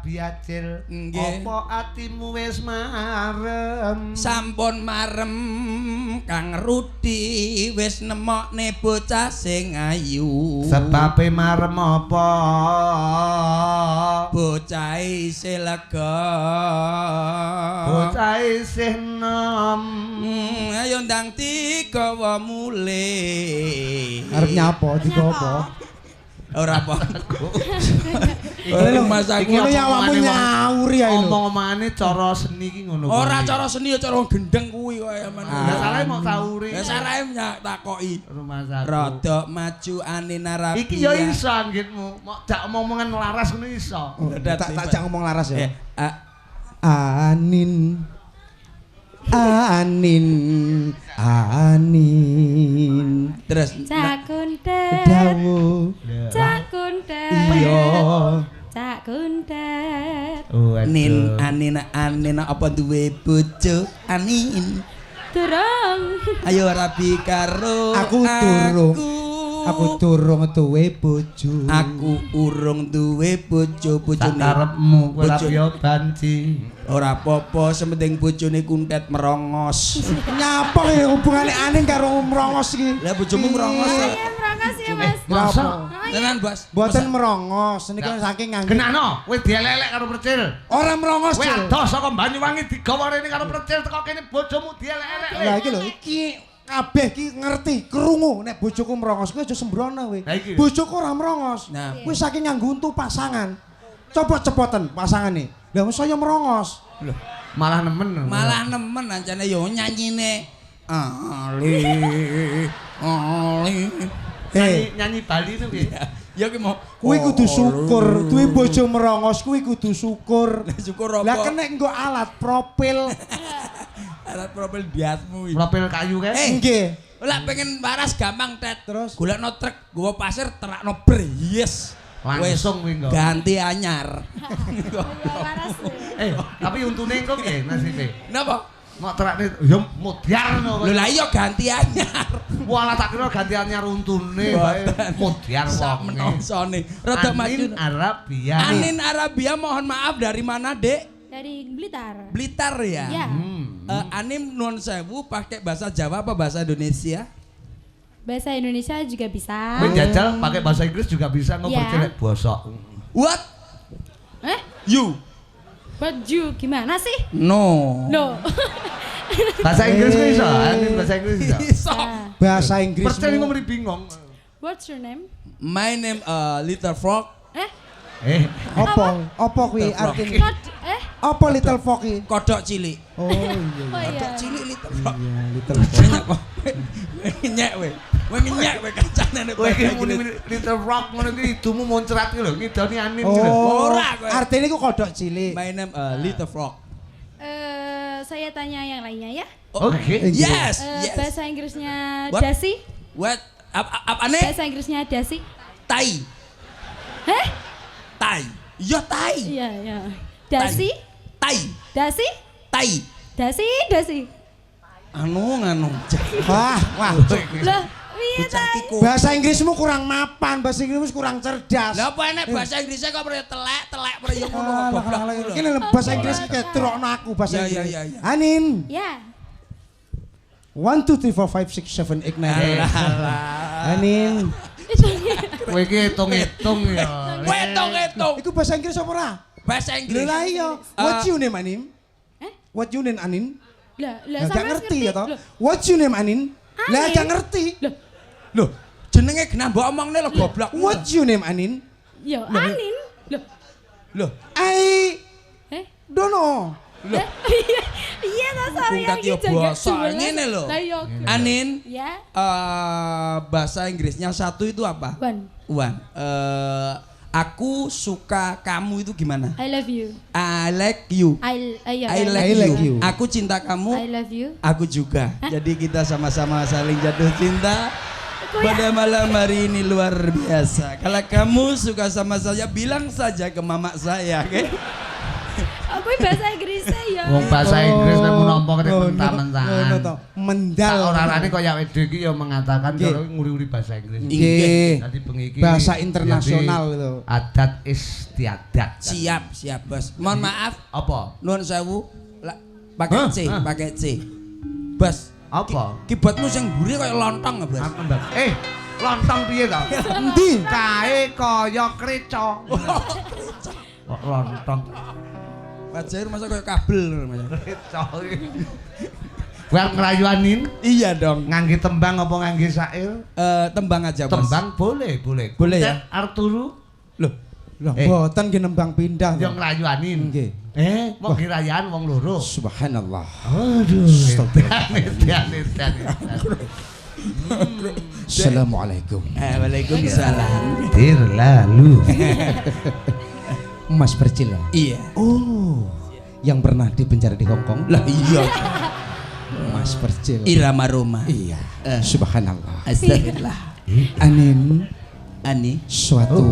Biacil apa atimu wis marem sampun marem Kang Rudi wis nemokne bocah sing ayu sebabe marem apa bocah isih lega bocah isih nom ayo ndang digawa mule arep nyapa digawa ora apa iki Mas aku ngono ya awakmu nyauri ae lho omong-omongane cara seni iki ngono ora cara seni ya cara gendeng kuwi kaya men lah salah mau sauri ya sarae takoki rumah saku rada maju Anin Arabia iki ya iso anggitmu mau jak omong-omongan laras ngono iso tak jak ngomong laras ya Anin terus Cak Kuntet dawu Cak Kuntet iya Cak Kuntet Anin apa duwe bojo Anin Durung ayo rabi karo aku durung duwe bojo aku urung duwe bojo bojone karepmu kowe rabi banci ora apa-apa sementing bojone Kuntet merongos nyapa ya hubungane Anin karo merongos iki lah bojomu merongos merongos ya Mas masa tenan Bos mboten merongos niki saking nganggo genano kowe dielek-elek karo Percil ora merongos kowe adoh saka Banyuwangi digawa rene karo Percil teko kene bojomu dielek-elek lah iki lho iki kabeh ki ngerti krungu nek bojoku merongos kowe aja sembrono kowe bojoku ora merongos kowe saking nganggo untu pasangan coba cepoten pasangane lah saya merongos lho malah nemen ancane yo nyanyine ali nyanyi Bali itu piye ya ki mau kuwi kudu syukur duwe bojo merongos kuwi kudu syukur syukur apa lah kena nggo alat propil alat propil biasmu propil kayu kae nggih lah pengen waras gampang Tet terus golekno truk gowo pasir terakno bres langsung kuwi engko ganti anyar tapi untune engko piye nasibe napa mau terakne yo mudyarno lho lah iya ganti anyar walah tak kira ganti anyar untune wae mudyar sak menonsone rada maju Anin Arabia mohon maaf dari mana Dek dari Blitar ya ya Anin nuwun sewu pakai bahasa Jawa apa bahasa Indonesia bahasa Indonesia juga bisa kowe jajal pakai bahasa Inggris juga bisa ngobrol celek bosok what you But you gimana sih? No. Bahasa Inggris kok iso? Bahasa Inggris iso. Bahasa Inggris. Percaya ngomong bingung. What's your name? My name Little Frog. Apa kuwi artine? Apa Little Frog iki? Kodok cilik. Oh iya. Kodok cilik Little Frog. Iya, Little Frog. Nyek we. Kowe nyek we kancane nek kowe iki Little Frog ngono iki idumu muncrat iki lho, ngidoni Anin iki lho. Ora kowe. Artine iku kodok cilik. My name Little Frog. Saya tanya yang lainnya ya. Oke. Yes. Bahasa Inggrisnya dasi? What? Apa ane? Bahasa Inggrisnya dasi? Tai. Tai. Ya tai. Iya, iya. Dasi? Tai. Dasi? Tai. Dasi. Anu. Wah. Lah, piye ta? Bahasa Inggrismu kurang mapan, bahasa Inggrismu kurang cerdas. Lah apa enek bahasa Inggrisnya kok telek peryo ngono goblok. Ini bahasa Inggris kayak turokno aku bahasa Inggris. Ya. Anin. Ya. 1 2 3 4 5 6 7 8 9. Anin. Kowe iki hitung-hitung ya. Kowe hitung-hitung. Iku bahasa Inggris apa ora? Bahasa Inggris. Lah iya. What you name Anin? What you name Anin? Lah, Gak ngerti ya toh. What you name Anin? Lah gak ngerti. Loh, jenenge genah mbok omongne lho goblok. What you name Anin? Ya, Anin. Loh, I don't know. Iya ta sorry Bung Tati bahasa ngene lho. Anin. Ya. Bahasa Inggrisnya satu itu apa? One. Aku suka kamu itu gimana? I love you. I like you. I like you. Aku cinta kamu. I love you. Aku juga. Jadi kita sama-sama saling jatuh cinta. Pada malam hari ini luar biasa. Kalau kamu suka sama saya, bilang saja ke mama saya, oke? Aku bahasa Inggrisnya ya. Wong bahasa Inggris nek nampa kene mentah-mentahan. Mendal. Orane kaya wedhe iki ya mengatakan kalau nguri-uri bahasa Inggris. Nggih. Dadi bengi iki bahasa internasional itu. Adat istiadat. Siap, Bos. Mohon maaf. Apa? Nuwun sewu. Pakai C. Bos, Apa? Keyboardmu sing mburi kaya lontong, Bos. Lontong piye to? Endi? Kae kaya kreca. Kok lontong. Pajar masa kaya kabel ngono, Mas. Kreca. Buat ngrayuanin? Iya dong. Ngangge tembang apa ngangge syair? Tembang aja, Bos. Tembang boleh. Boleh ya? Arturu? Loh, mboten nggih nembang pindah. Yo ngrayuanin. Nggih. Mau kirayaan wong loro. Subhanallah. Aduh. Assalamualaikum. Waalaikumsalam. Lalu. Mas Percil ya? Iya. Oh, yang pernah dipenjara di Hongkong? Lah iya. Mas Percil. Irama Roma. Iya. Subhanallah. Astagfirullah. Ani suatu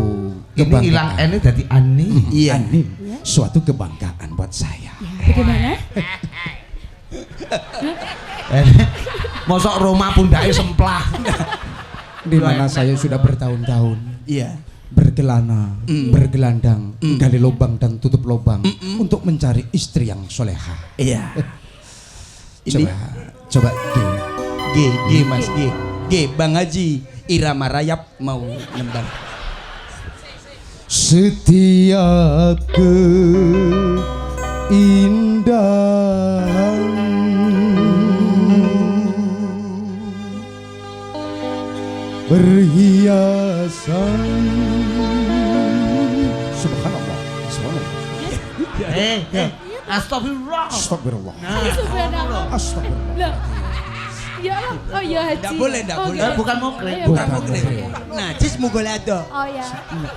Ini hilang kebanggaan. ini jadi Ani. Iya. Ani suatu kebanggaan buat saya. Bagaimana? Mosok Roma pundake semplah. Di mana saya sudah bertahun-tahun Iya. berkelana, bergelandang, gali lubang dan tutup lubang untuk mencari istri yang soleha. Iya. Ini Coba G Mas G Bang Haji Irama Rayap mau nembang. Setiap keindahan berhiasan. Subhanallah. Astagfirullah. Astagfirullah. Subhanallah. Astagfirullah. Lah. Ya Allah. Oh ya Haji. Nggak boleh. Bukan mukrim. Bukan mukrim. Najis mugolado. Oh ya.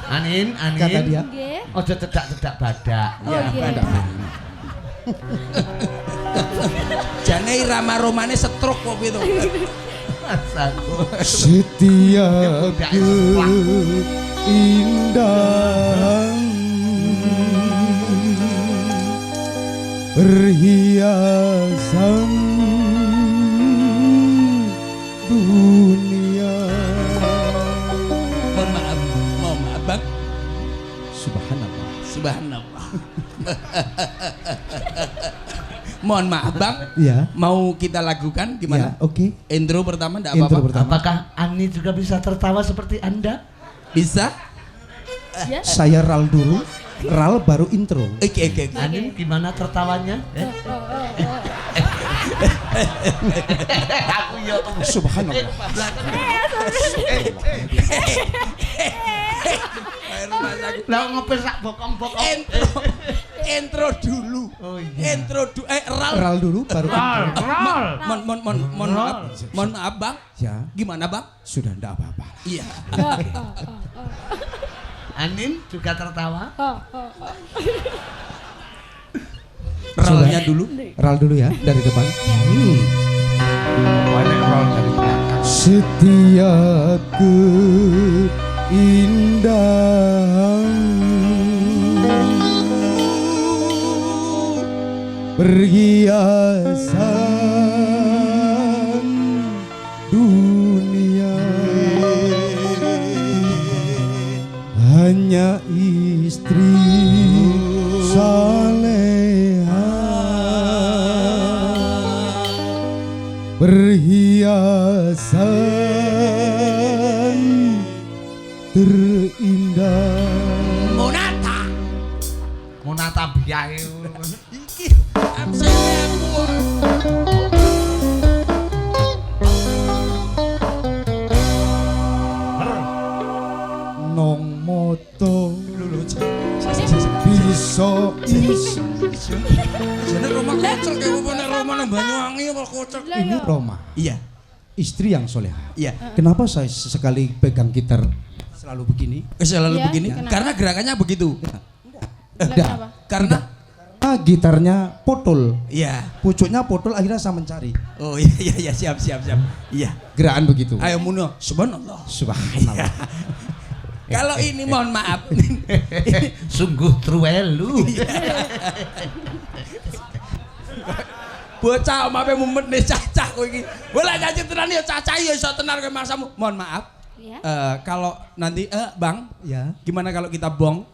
Anin. Kata dia. Nggih. Ojo cedak-cedak badak. Oh iya. Jane Irama Romane stroke kok gitu. Setiap keindahan berhiasan dunia. Mohon maaf Bang. Subhanallah. Mohon maaf Bang. Ya. Mau kita lakukan gimana? Ya, oke. Intro pertama enggak Intro apa-apa. pertama. Apakah Ani juga bisa tertawa seperti Anda? Bisa? Ya. Saya ral dulu. Ral baru intro. Oke. Anin gimana tertawanya? Aku ya Subhanallah. Lah ngepes sak bokong-bokong. Intro dulu. Oh iya. Ral dulu baru intro. Mohon maaf Bang. Ya. Gimana Bang? Sudah enggak apa-apa. Iya. Anin juga tertawa. Ralnya dulu. Ral dulu ya dari depan. Banyak roll dari belakang. Setiap keindahan perhiasan dunia hanya istri saleha perhiasan terindah Monata biahe iki amseku nong moto bisa jeneng Roma kocok kayak apa nek Roma nang Banyuwangi apa kocok ini Roma iya istri yang soleha iya kenapa saya sekali pegang gitar selalu begini selalu Iya, begini kenapa? karena gerakannya begitu Kenapa? karena gitarnya potol iya pucuknya potol akhirnya saya mencari oh iya siap iya gerakan begitu ayo muno subhanallah subhanallah kalau ini mohon maaf sungguh truwelu. bocah omape mumet nih cacah kowe iki bola nyanyi tenan ya cacah ya iso tenar kowe masamu mohon maaf Iya. kalau nanti Bang ya gimana kalau kita bong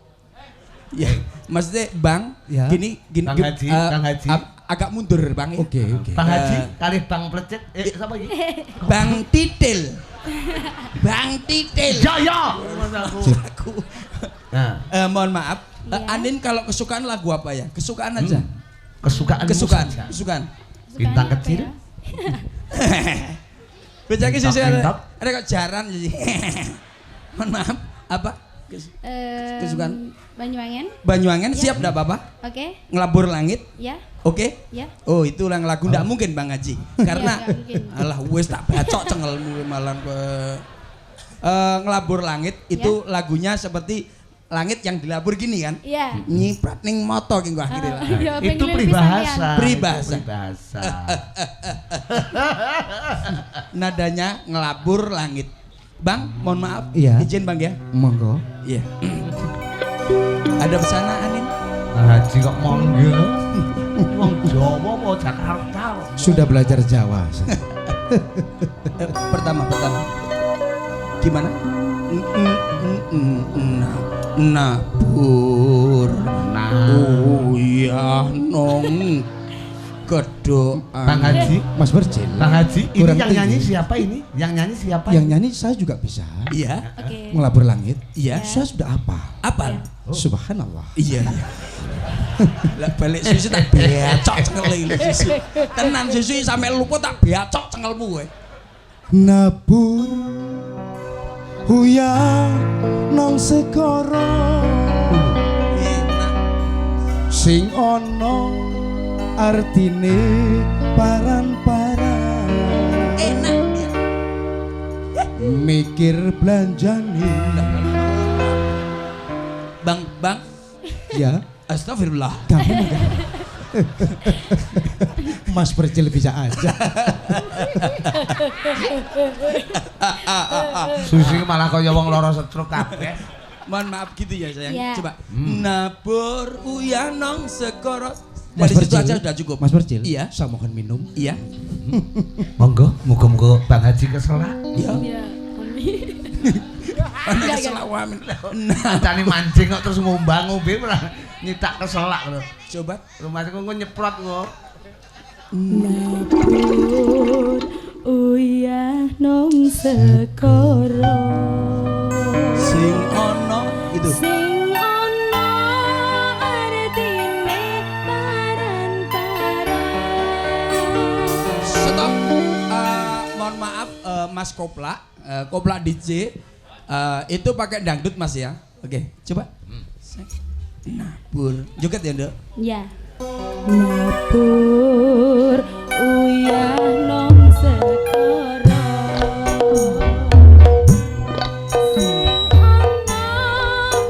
ya maksudnya Bang Ya. gini Bang Haji, Bang Haji. agak mundur Bang ya. oke Bang Haji kali Bang Plecet sapa iki? Bang Titil Bang Titil Ya. aku Nah, mohon maaf Iya. Anin kalau kesukaan lagu apa ya kesukaan aja kesukaan kesukaan Bintang Apa kecil. ya? bocah ki sisi Mantap. ada kok jaran jadi mohon maaf apa Kesukaan? Banyuwangen. Banyuwangen Ya. siap enggak apa-apa Oke. ngelabur langit Ya. oke Ya. oh itu yang lagu ndak mungkin Bang Haji karena Iya, nggak mungkin. alah wis tak bacok cengelmu malan ke ngelabur langit itu lagunya seperti langit yang dilabur gini kan Iya. nyiprat ning moto ki gua akhirnya lah. Iya, pengen Itu lebih peribahasa. sampean. Peribahasa. Itu peribahasa. Nadanya ngelabur langit Bang mohon maaf Iya. izin Bang ya monggo iya ada pesanan Anin Bang Haji kok monggo. Wong Jawa apa Jakarta? sudah belajar Jawa pertama gimana nabur uyah nong kedoan Bang Haji, Mas Bercil Bang Haji, ini Kurang yang tinggi. nyanyi siapa ini? Yang nyanyi siapa? yang nyanyi saya juga bisa iya Oke. ngelabur langit iya saya sudah apa apa subhanallah iya lah balik susu tak becok cengeli susu tenan susu sampe lupa tak becok cengelmu kowe nabur huya nong segara enak sing ono artine paran-paran enak ya mikir belanjane Bang ya astagfirullah kamu enggak Mas Bercil bisa aja Susi malah kaya wong lara stroke kabeh. mohon maaf gitu ya sayang Iya. coba nabur uyah nong segoro Mas dari situ Bercil aja sudah cukup Mas Bercil iya saya mohon minum iya Monggo, muga-muga Bang Haji keselak. iya Iya. ana Enggak, keselawamin Kancane mancing kok terus ngombang-ngombe ora nyitak keselak lho. coba Rumahku kok nyeprot kok. Nabur uyah nong sekoro sing ono itu sing ono artine paran-paran. stop mohon maaf Mas Kopla Kopla DJ itu pakai dangdut Mas ya oke coba nabur joget ya Nduk Ya. Nabur uyah nong sekoro sing ono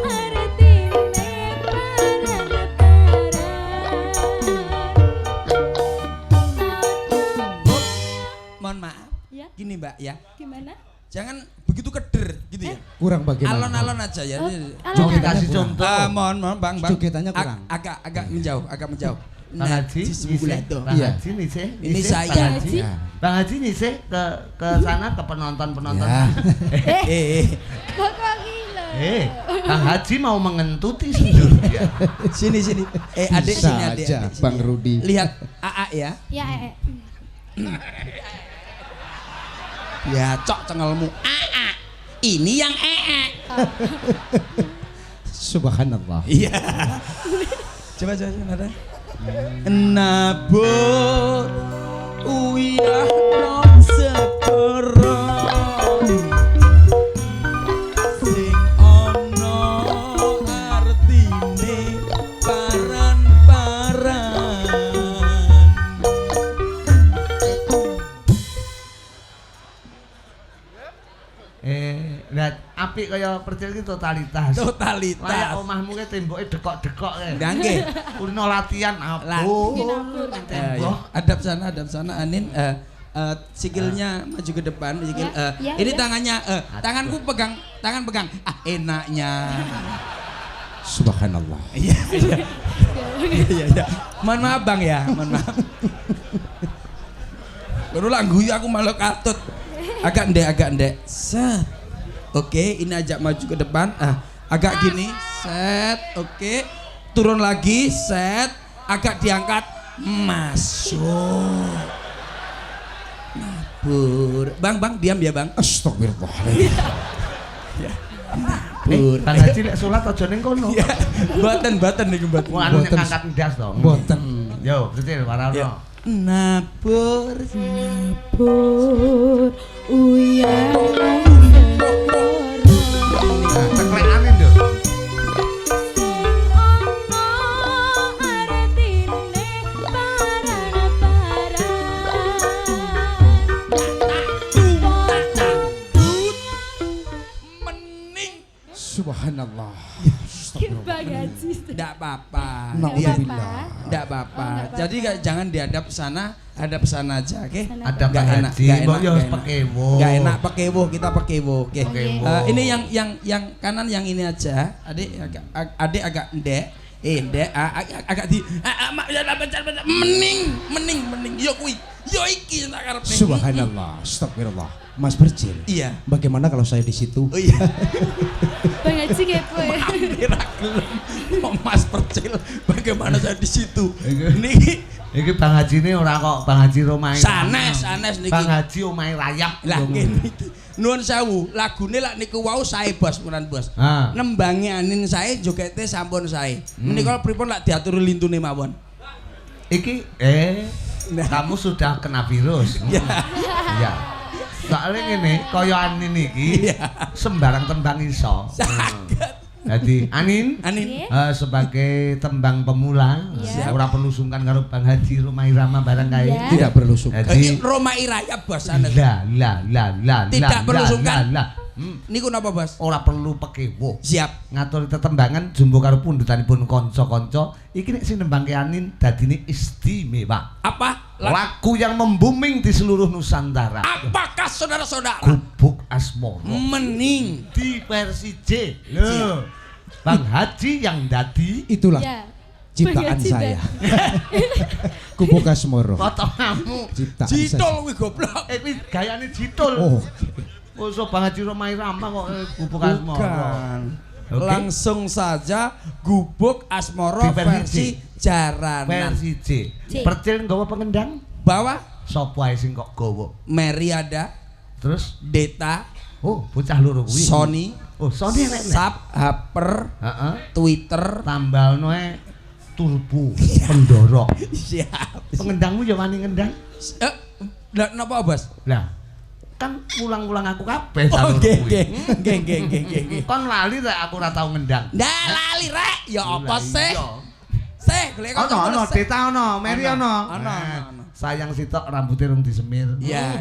artine paran-paran. mohon maaf Ya. gini Mbak ya Gimana? jangan begitu keder gitu ya kurang bagaimana alon-alon aja ya Oh, Coba alon. kasih contoh. mohon Bang Jogetannya kurang. agak menjauh Bang Haji, Bang Iya. Haji nih sih. Ini saya. Bang Haji. Bang Haji nih sih ke sana ke penonton-penonton. Ya. Kok gila? Bang Haji mau mengentuti sendiri. Sini. Adik Bisa sini adik. aja, Adik, Bang sini. Rudi. Lihat AA ya. Ya, Ya, cok cengelmu. AA. Ini yang Subhanallah. Iya. Coba ada. Nabur uyah nom sekarang sing ono artine paran-paran. Lihat apik kaya percil iki totalitas. Totalitas. Kayak omahmu ki temboke dekok-dekok kae. Nggih. Kulino latihan apa? Adab sana Anin sikilnya maju ke depan sikil ini tangannya tanganku pegang enaknya. Subhanallah. Iya. Mohon maaf Bang ya, mohon maaf. Baru lah guyu aku malah katut. Agak ndek. Set. Oke, ini ajak maju ke depan. Agak gini. Set. Oke. Turun lagi. Set. Agak diangkat. Masuk. Nabur. Bang, diam ya, Bang. Astagfirullahaladzim. Bang Haji nek salat aja ning kono. Baten niku baten. Wah, anu nek ngangkat ndas to. Mboten. Yo, percil warana. Nabur. Uyah Ceklekane lho. Subhanallah. Tidak apa-apa. Nauzubillah. Tidak apa-apa. Jadi jangan dihadap sana, hadap sana aja, oke? Ada Bang Nggak enak, Haji, nggak mbok enak, yo nggak enak. pekewo. Gak enak pekewo, kita pekewo, oke? Pekewo. Ini yang kanan yang ini aja. Adik agak ndek. Ndek agak di mening. Yo kuwi. Yo iki tak karepe. Subhanallah. Astagfirullah. Mas Percil. Iya. Bagaimana kalau saya di situ? Oh iya. Bang Haji kepo ya. Hampir aku Mas Percil, bagaimana saya di situ? Iki Bang Haji ini ora kok Bang Haji Romai. Sanes niki. Bang Haji omahe rayap. Lah ngene iki. Nuwun sewu, lagune lak niku wau sae Bos, punan Bos. Ah. Nembangi Anin sae, jogete sampun sae. Menika pripun lak diatur lintune mawon. Iki kamu sudah kena virus. Iya. Soalnya ngene, kaya Anin iki sembarang tembang iso. Saged. Jadi Anin sebagai tembang pemula ora perlu sungkan karo Bang Haji Romai Rama barang kae. Tidak perlu sungkan. Jadi Roma Iraya Bos Anes. Tidak perlu sungkan. Niku napa Bos? Ora perlu pekewo. Siap. Ngatur tetembangan jumbo karo pundutanipun kanca-kanca. Iki nek sing nembangke Anin dadine istimewa. Apa? Lagu yang membuming di seluruh Nusantara. Apakah saudara-saudara? Gubuk Asmoro. Mening Di versi J. Loh. Bang Haji yang dadi Itulah Ya. ciptaan Bang Haji saya. Gubuk Asmoro. potonganmu. Ciptaan Jitol kuwi goblok. Kuwi gayane jitul. Oh. Mosok Bang Haji Romai Rama kok Gubuk Asmoro. Bukan. Oke. Langsung saja Gubuk Asmoro Di versi versi jaranan. Versi J. J. Percil nggawa pengendang? Bawah Sopo ae sing kok gawa? Mary ada, Terus Deta, oh, bocah loro kuwi. Sony, Oh, Sony enek. Sap, Haper, Heeh. Twitter. Tambalno e turbo pendorok. Siap. Pengendangmu ya wani ngendang? Lah napa Bos? Lah, kan ulang-ulang aku kabeh Oh, salur nggih kuwi. nggih. Kon lali rek aku ora tau ngendang. Ndak lali rek. Ya apa Lah sih? iya. Sih, golek Ono, Deta ono, Mary ono. Ono. Sayang sitok rambutnya rung disemir. Iya.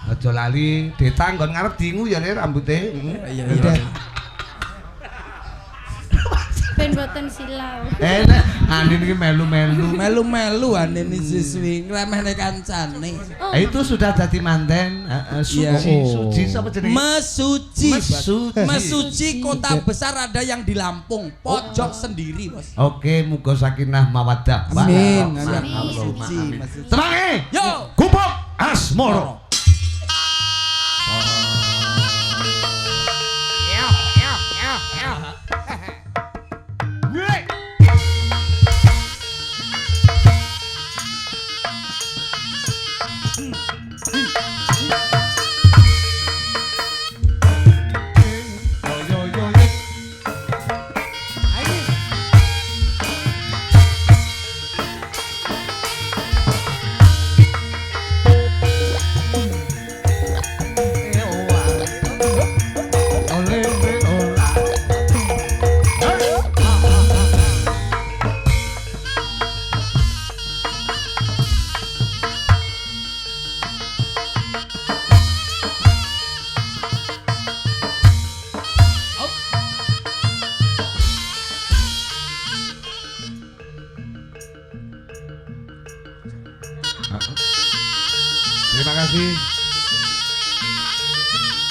Aja lali, Deta nggon ngarep dingu ya le rambutnya. Iya. Ben mboten silau. Nek Andin iki melu-melu. Melu-melu Andin siswi ngremehne kancane. Itu sudah jadi manten suci sapa jenenge? Mesuci kota besar ada yang di Lampung, pojok sendiri, Bos. Oke, muga sakinah mawaddah. Amin. Mesuci. Semangat. Yo, Gubuk Asmoro. Terima kasih.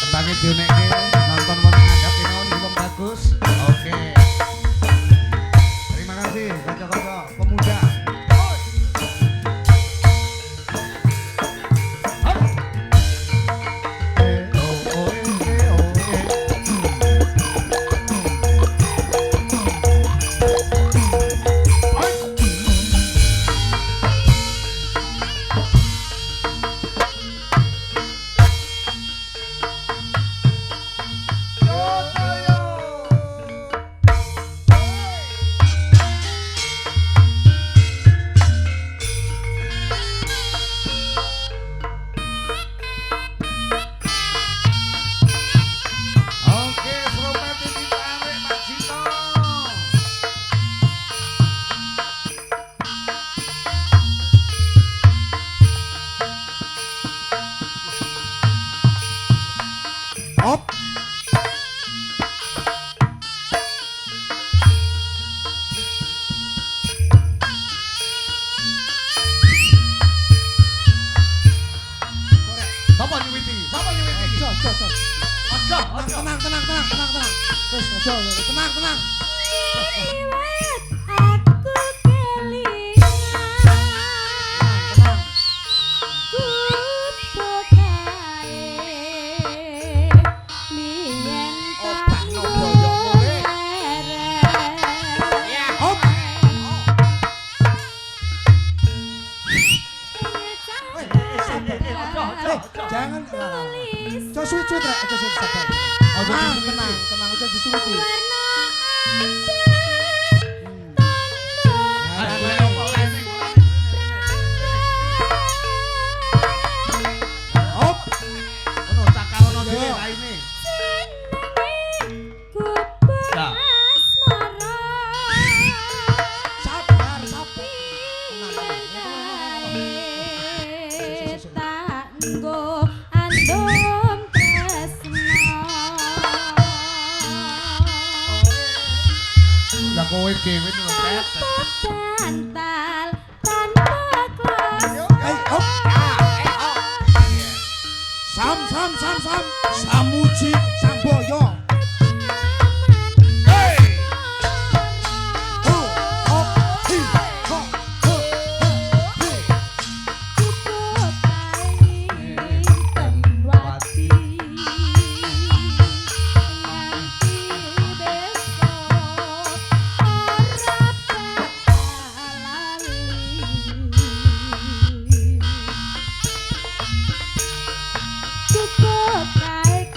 Kembangnya dionekke nonton wonten ngandhap kemawon wong bagus. Oke. Terima kasih kanca-kanca pemuda. Tenang. Jangan coba suwit rek, aja sabar. Tenang, aja disuwiti. Kowe dhewe nulis bantal tanpa klos. Sam. Samuji Samboyo. Cukup kae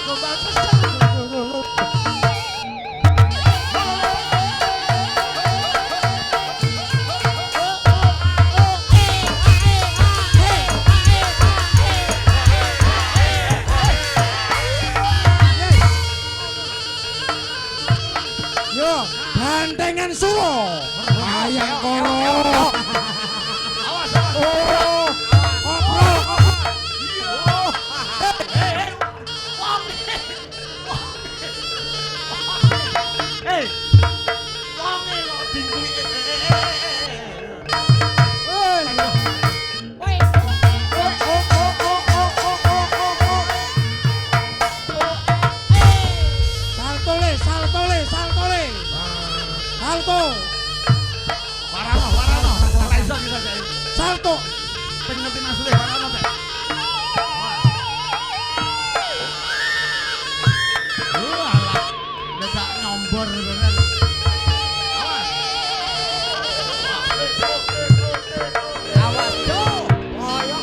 Gombal pesen. Yo, bantengan Suro. Ayang koro. Awas. Oh, koprol. Hei, wonge kok dingli. Salto. Warano. Ora iso kita jek. Salto. Ben ngerti maksude warano teh. Walah, nek nyombor bener. Awas. Awas, yo. Ayo.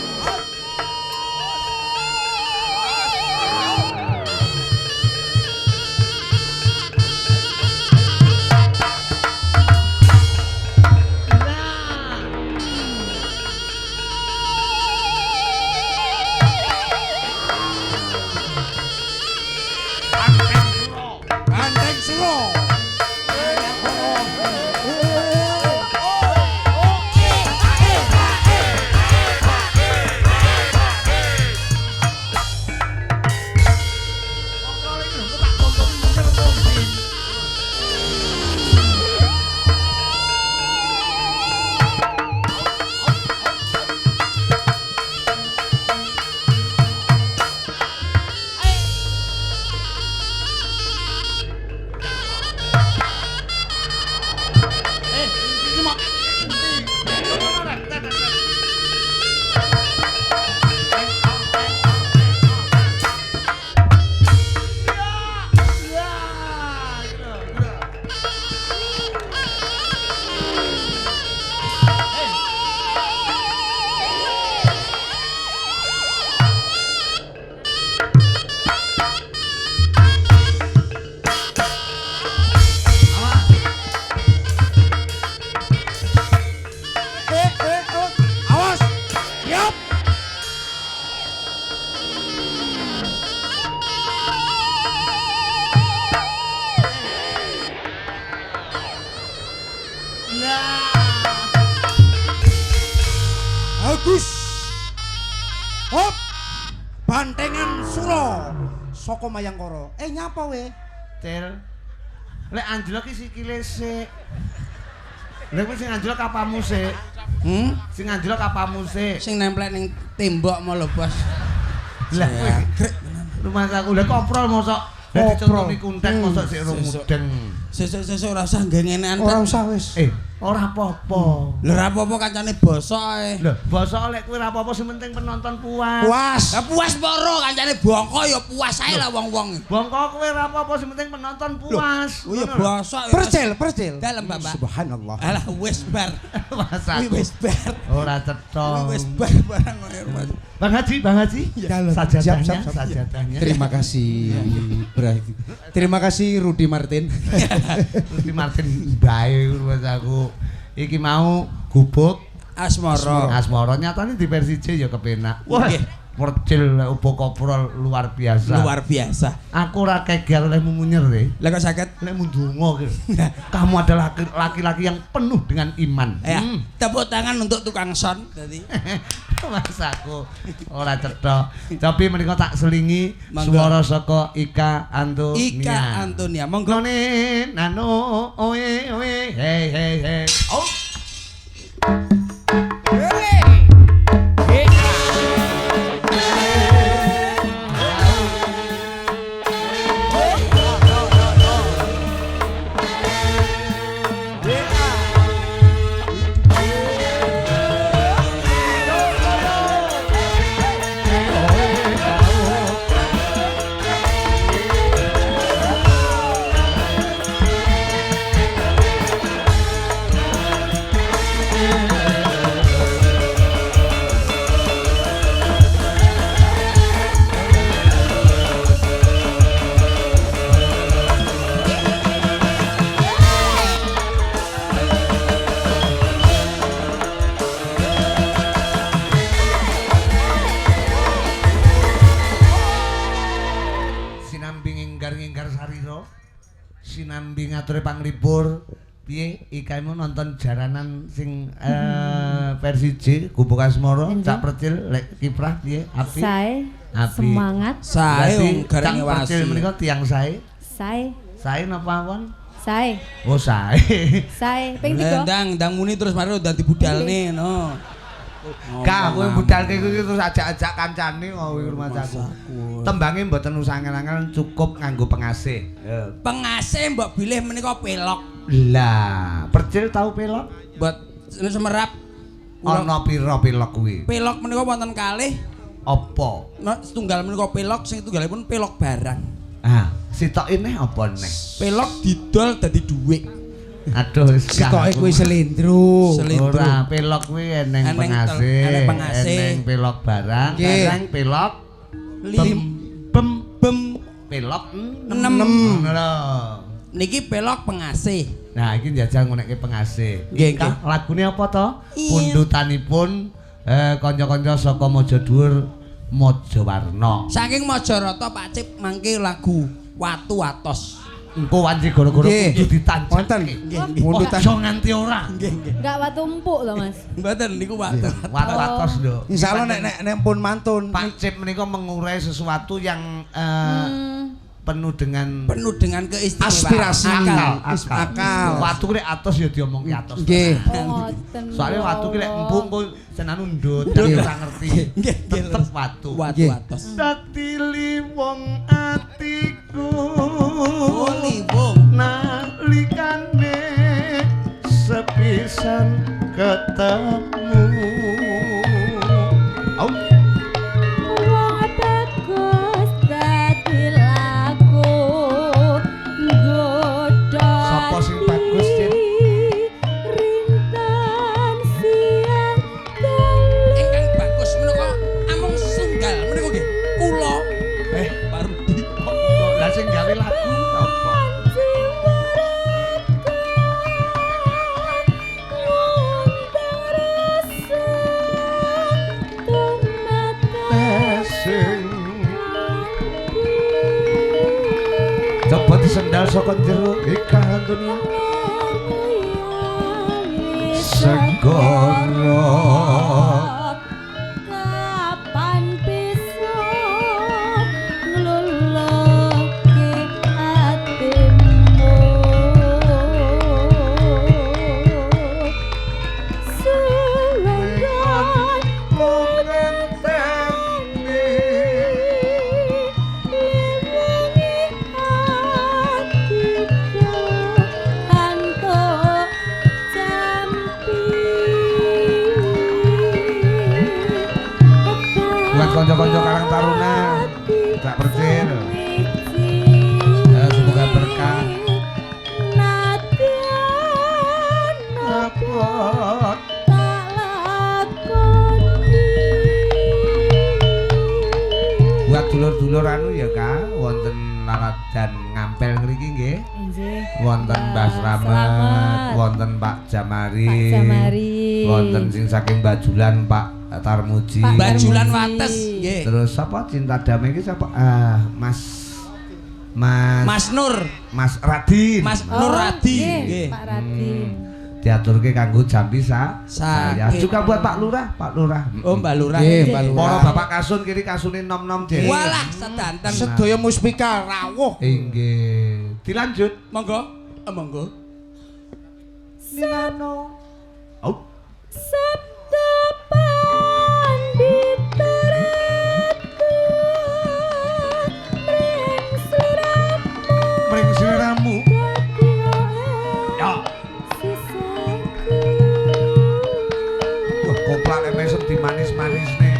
Banteng Suro. Awas. Siap. Bagus. Hop. Bantengan Suro. Soko Mayangkara. Nyapa we? Tel. Lek anjlok ki sikile sik. Lek wis sing anjlok kapamu sik. Sing anjlok kapamu sik. Sing nempel ning tembok mau lho, Bos. Lah rumah aku lek koprol mosok dadi contone kuntek mosok sik ora mudeng. Sesuk ora usah ngenean. Ora usah wis. Ora apa-apa. Lho ora apa-apa kancane basa ae. Lho, basa lek kowe ora apa-apa sing penting penonton puas. Puas. Lah puas poro kancane bongko ya puas ae lah wong-wong. Bongko kowe ora apa-apa sing penting penonton puas. Oh ya basa. Percil. Dalem, Bapak. Subhanallah. Alah wis bar. Mas aku. Wis bar. Ora cetha. Wis bar barang ngono. Bang Haji. Sajadahnya. Terima kasih. Terima kasih Rudi Martin. Rudi Martin bae Mas aku. Iki mau gubuk Asmara nyatane di versi C ya kepenak. Wah, percil upo koprol luar biasa. Aku ora keger oleh mumunyer deh. Lah kok saged Lek mundonga ki. Kamu adalah laki-laki yang penuh dengan iman. ya. Tepuk tangan untuk tukang son tadi. Mas aku ora cetha. Tapi menika tak selingi Monggo. swara saka Ika Antonia. Ika Antonia. Monggo. Gone nano oe hey. Oh. sinambi ngaturi panglipur. Piye ikaimu nonton jaranan sing versi J Gubuk Asmara Cak Percil lek kiprah piye api api semangat sae wong gareng wasi Percil menika tiyang sae sae napa pon sae oh sae ping 3 ndang muni terus mari udah dibudalne no Kak, kowe budalke kuwi terus ajak-ajak kancane kowe rumah aku. Tembange mboten usah angel-angel cukup nganggo pengasih. Pengasih mbok bilih menika pelok. Lah, Percil tahu pelok? Mbot semerap ana pira pelok kuwi? Pelok menika wonten kalih. Apa? Setunggal menika pelok, sing tunggalipun pelok barang. Ah, sitoke neh apa neh? Pelok didol dadi dhuwit. Aduh, sitoke kuwi selindro. Ora, pelok kuwi eneng pengasih. Eneng pelok barang, barang pelok bem pelok 6. Lho. Niki pelok pengasih. Nah, iki njajal ngunekke pengasih. Nggih, nggih. Lagune apa to? Pundutanipun kanca-kanca saka Maja Dhuwur Majawarna. Saking Majarata Pak Cip mangke lagu Watu Atos. Engko wanci gara-gara kudu ditancap. Wonten. Pundutan aja nganti ora. Nggih. Enggak watu empuk lho Mas. Mboten niku watu. Watu atos lho. Insyaallah nek pun mantun. Pak Cip menika mengurai sesuatu yang penuh dengan keistimewaan aspirasi akal. Watu nek atos ya diomongke atos. Nggih. Soale watu ki lek empuk kok senanu ndut ora ngerti. Tetep watu. Watu atos. Dadi liwong atiku. Liwong nalikane sepisan ketemu. Sendal saka jero ikah dunia segoro kapan bisa ngluluke atimu suwengan mungen temi kanca-kanca Karang Taruna Cak Percil semoga berkah buat dulur-dulur anu ya Kak wonten Laradan Ngampel ngriki nggih wonten Mbah Slamet wonten Pak Jamari wonten sing saking Bajulan Pak Tarmuji Bajulan Wates nggih. Terus sapa Cinta Damai iki sapa? Mas Nur. Mas Radin. Mas Nur Radin nggih. Pak Radin. Diaturke kanggo jam bisa. Saya juga buat Pak Lurah. Oh Mbak Lurah. Nggih, Mbak Lurah. Para bapak kasun kiri kasune nom-nom jere. Walah sedanten. Sedaya muspika rawuh. Inggih. Dilanjut. Monggo. Monggo. Nilano. Oh. Sabda pandita ratu Mring sliramu. Ya. Wah, koplak mesem dimanis-manisne.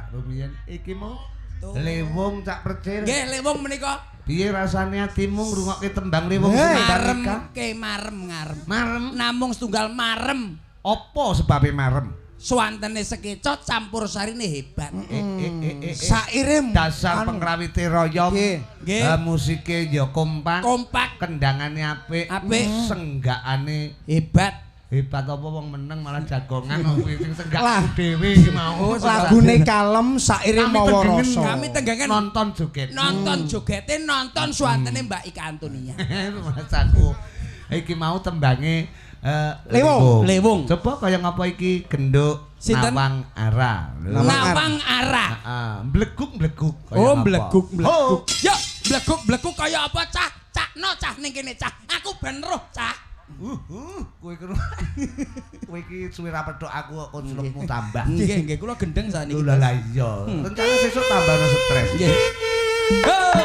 rumiyin iki mau lewung Cak Percil. Nggih, lewung menika. Piye rasane atimu ngrungokke tembang lewung Marem ke marem ngarem. Marem namung setunggal marem. Apa sebabe marem? Swantene sekecot campur sarine hebat. Saire dasar pengrawite royong. Nggih. Musike ya kompak. Kompak. Kendangane apik. Senggakane hebat. Hebat apa wong meneng malah jagongan kuwi sing senggak dhewe iki mau. Lagune kalem saire mawa rasa. Kami tenggangan nonton joget. Nonton jogete, nonton swantene Mbak Ika Antonia. Mas aku iki mau tembange Lewung. Coba kaya ngapa iki genduk Nawang Ara. Nawang Ara. Heeh, mbleguk-mbleguk kaya Oh, ngapa? mbleguk-mbleguk. Yo, mbleguk-mbleguk kaya apa, Cah? Cakno cah ning kene, Cah. Aku ben roh, Cah. Kowe iki suwe ra petuk aku kok konsulmu tambah. Nggih, kula gendeng saniki. Lha lah iya. Rencana sesuk tambahno stres. Nggih. Oh.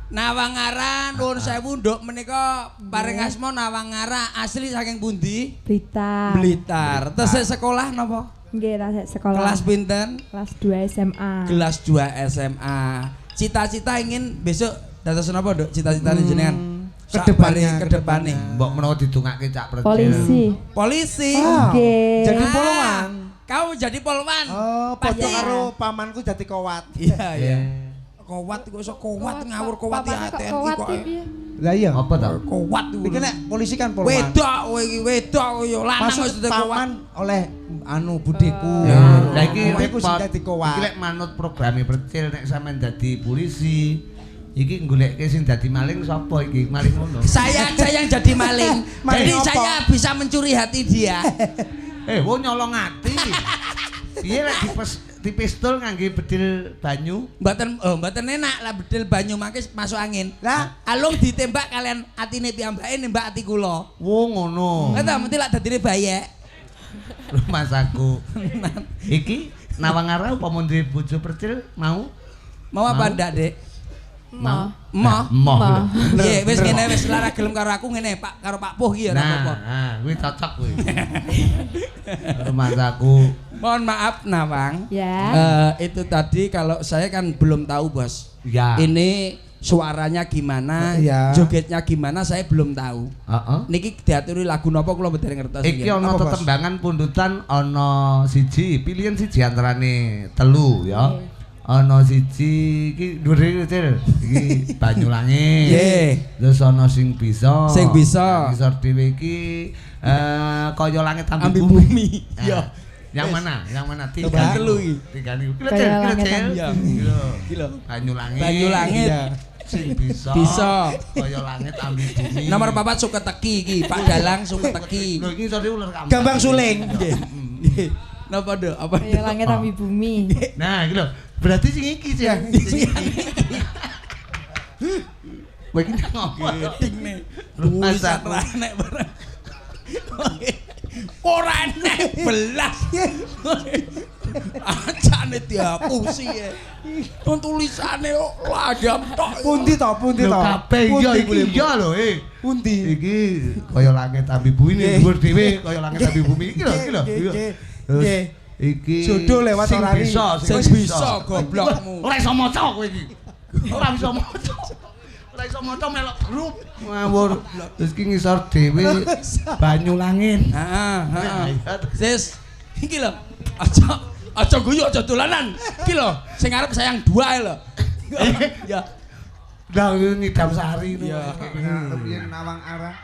Nawang Ara nuwun sewu nduk menika paring asma Nawang Ara asli saking pundi? Blitar. Blitar. Tesih sekolah napa? Nggih, tasik sekolah. Kelas pinten? Kelas 2 SMA. Kelas 2 SMA. Cita-cita ingin besok dados napa, Nduk? Cita-citane jenengan? Kedepane. Mbok menawa didongake Cak Percil. Polisi. Nggih. Jadi polwan. Kau jadi polwan. Oh, padha karo pamanku jadi kowat. Iya. Kowat kok iso kowat ngawur kowat ati kok. Lah iya. Apa ta? Kowat iku. Iki nek polisi kan polwan. Wedok kowe iki wedok ya lanang wis dadi kowat. Paman oleh anu budeku. Lah iki budeku sing dadi kowat. Iki lek manut programe Percil nek sampean dadi polisi iki goleke sing dadi maling sapa iki? Maling ngono. Saya yang jadi maling. Jadi saya bisa mencuri hati dia. Wong nyolong ati. Piye lek di pistol ngangge bedil banyu? Mboten enak lah bedil banyu mangke masuk angin. Lah, alung ditembak kalian atine piyambake nembak ati kula. Wo ngono. Eta mesti lak dadine bayek. Mas aku. Iki Nawang Ara apa mun duwe bojo Percil mau? Mau apa ndak, Dik? Mau. Nggih, wis ngene wis lara gelem karo aku ngene, Pak, karo Pak Puh iki ya ora apa-apa. Nah, kuwi cocok kuwi. Mas aku. Mohon maaf Nawang. Ya. Itu tadi kalau saya kan belum tahu, Bos. Ya. Ini suaranya gimana, jogetnya gimana saya belum tahu. Niki diaturi lagu napa kula mboten ngertos. Iki ana tetembangan pundutan ana siji, pilihan siji antarane telu ya. Ana siji iki dhuwure kecil iki Banyulangit. Nggih. Terus ana sing bisa. Sing bisa. Ngisor dhewe iki kaya langit ambi bumi. Iya. Yang mana? Yang mana? Tiga telu iki. Tiga niku. Kecil. Iya. Banyulangit. Sing bisa. Bisa. Kaya langit ambi bumi. Nomor 4 Suketeki iki, Pak Dalang Suketeki. Lho iki sore ular kampung. Gambang Suling. Nggih. Napa, Dok? Apa? Kaya langit ambi bumi. Nah, iki lho. Berarti sing iki sih. Kowe iki ngopo? Gedine. Luwisan nek bareng. Ora enek belas. Acane dihapusi ya. Tulisane lagam tok. Pundi to? Kabeh iya iki iya lho, Pundi? Iki kaya langit ambi bumi dhuwur dhewe kaya langit ambi bumi iki lho, iki lho. Nggih. Iki jodoh lewat sing orari. Sing bisa goblokmu. Ora iso maca kowe iki. Ora bisa maca. Ora iso maca melok grup. Ngawur. Terus ki ngisor dhewe banyu langin. Heeh. Sis, iki lho. Aja guyu aja dolanan. Iki lho, sing arep sayang dua lho. Ya. Lah ngidam sari Iya. Piye nawang arah.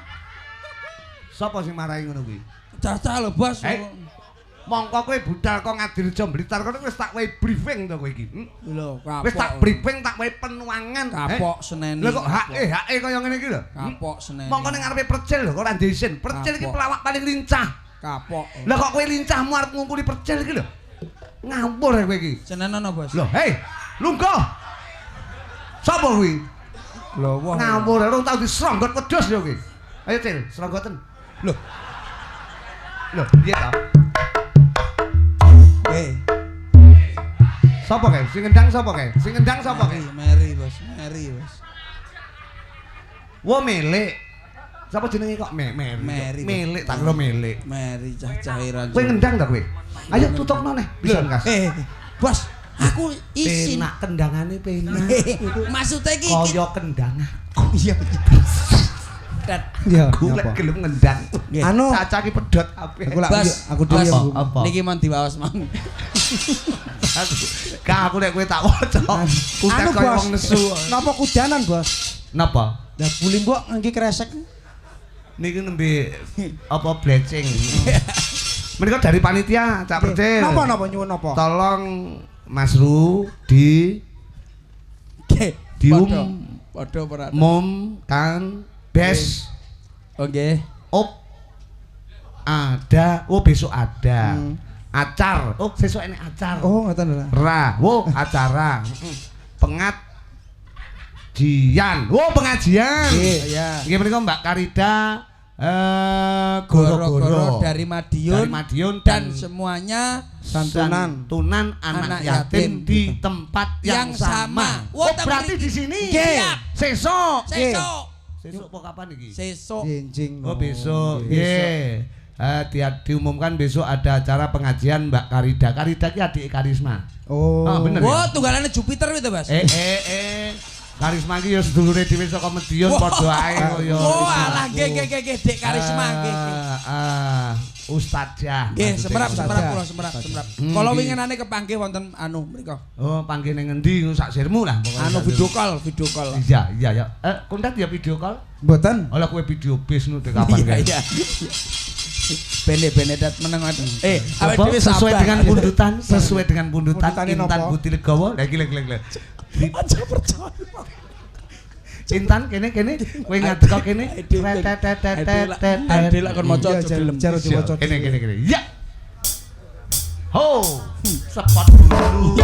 Sapa sing marahi ngono kuwi? Cacah lho, Bos. Mongko kowe budal kok Ngadirjo Blitar kono wis tak wehi briefing to kowe iki. Lho, kapok. Wis tak briefing, tak wehi penuangan. Kapok seneni. Lho kok hake kaya ngene iki lho. Kapok seneni. Mongko ning ngarepe percil lho kok ora diisin. Percil iki pelawak paling lincah. Kapok. Lah kok kowe lincahmu arep ngungkuli percil iki lho. Ngampur kowe iki. Senenono, Bos. Lho, hei, lungguh. Sapa kuwi? Lho, wah. Ngampur, ora tau diseronggot wedhus lho kuwi. Ayo, Cil, seronggoten. Lho. Lho, piye ta? Sapa kae? Sing ngendang sapa kae? Sing ngendang sapa kae? Mary, Bos. Mary, Bos. Wo Melek. Sapa jenenge kok Mary? Melek, tak kira Melek. Mary cah-cahiran. Kowe ngendang ta kowe? Ayo tutupno neh, bisa Kas. Bos, aku isin. Penak kendangane penak. Maksudnya iki Kaya kendang. iya. Iya, Aku lek gelem ngendang. Anu, Caca ki pedhot apik. aku dhewe Apa? Niki mon diwaos mang. Aku lek kowe tak waca. Kutek kaya wong nesu. Napa kudanan, Bos? Napa? Lah buli mbok ngki kresek. Niki nembe apa blecing. Menika dari panitia Cak Percil. Napa nyuwun napa? Tolong Mas Ru di Padha ora. mom kan bes Oke. ada besok ada acar besok ini acar Oh, ngoten lho. acara pengajian pengajian Iya. nggih menika Mbak Karida goro-goro dari Madiun dan semuanya santunan anak yatim di tempat yang sama. Berarti di sini. Sesuk. Sesuk apa kapan iki? Sesuk. Jenjing. Besok. Nggih. Diumumkan besok ada acara pengajian Mbak Karida. Karida ki adik Karisma. Oh. Bener ya? Tunggalane Jupiter itu, Bas. Karisma ki ya sedulure dhewe saka Medion padha ae kaya. Alah nggih Dek Karisma nggih. Ustadzah. Nggih, semerap kula semerap. Kala winginane kepanggih wonten anu mriko. Oh, panggih ning endi sak sirmu lah pokoknya. Anu video call. Iya. Kontak ya video call? Mboten. Olah kowe video base nu kapan kae. Iya. Bene dat meneng ngoten. Awake dhewe sesuai dengan pundutan Pundutane Intan napa? Putih Legawa. Lah iki lek. Aja percaya. Intan kene kowe ngadeg kok kene. Ade lak kon maca gelem. Jaro diwaca. Kene. Ya. Ho, sepot dulu.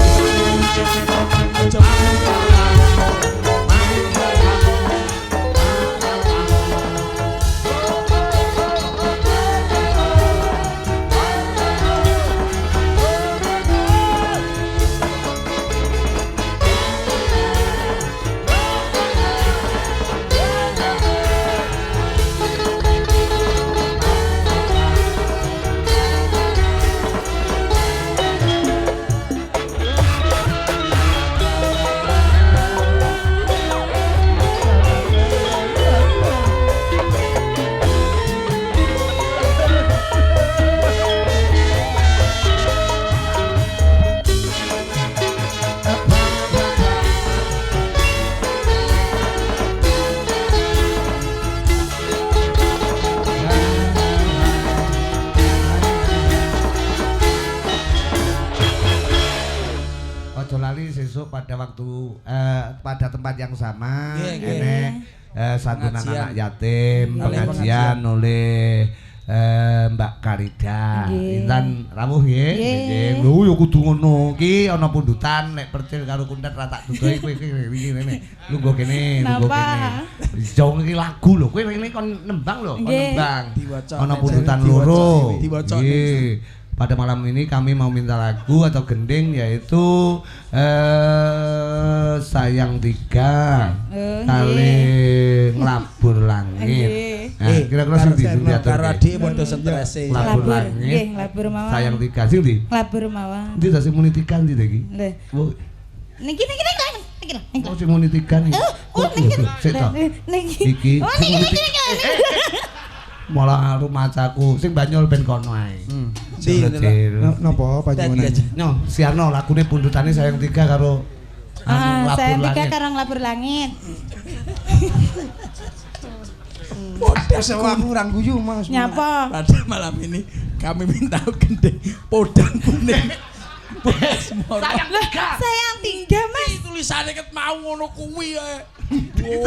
Pada waktu pada tempat yang sama ini santunan anak yatim pengajian oleh Mbak Karida. Intan rawuh nggih. Lho ya kudu ngono. Ki ana pundutan nek Percil karo Kundat ra tak dudohi kowe iki rene. Lungguh kene. Jong iki lagu lho. Kowe rene kon nembang lho, kon nembang. Ana pundutan loro. Nggih. Pada malam ini kami mau minta lagu atau gending yaitu Sayang Tiga kali Nglabur Langit. Kira-kira sing diatur karo adik padha strese. Nglabur Langit. Sayang Tiga sing ndi? Nglabur mawon. Ndi ta sing muni tiga ndi ta iki? Niki. iki lho. Oh, sing muni 3 nih. Oh, niki. Sik to. Iki. Oh, niki. Malah rumahku sing Banyol ben kono ae. Di Napa panjenengan? No, siarno lagune pundutane sayang 3 karo sayang 3 karo nglabur langit. Podang aku urang guyu Mas. Nyapa? Pada malam ini kami minta gede podang kuning. Sayang 3 Mas. Tulisannya ket mau ngono kuwi ae.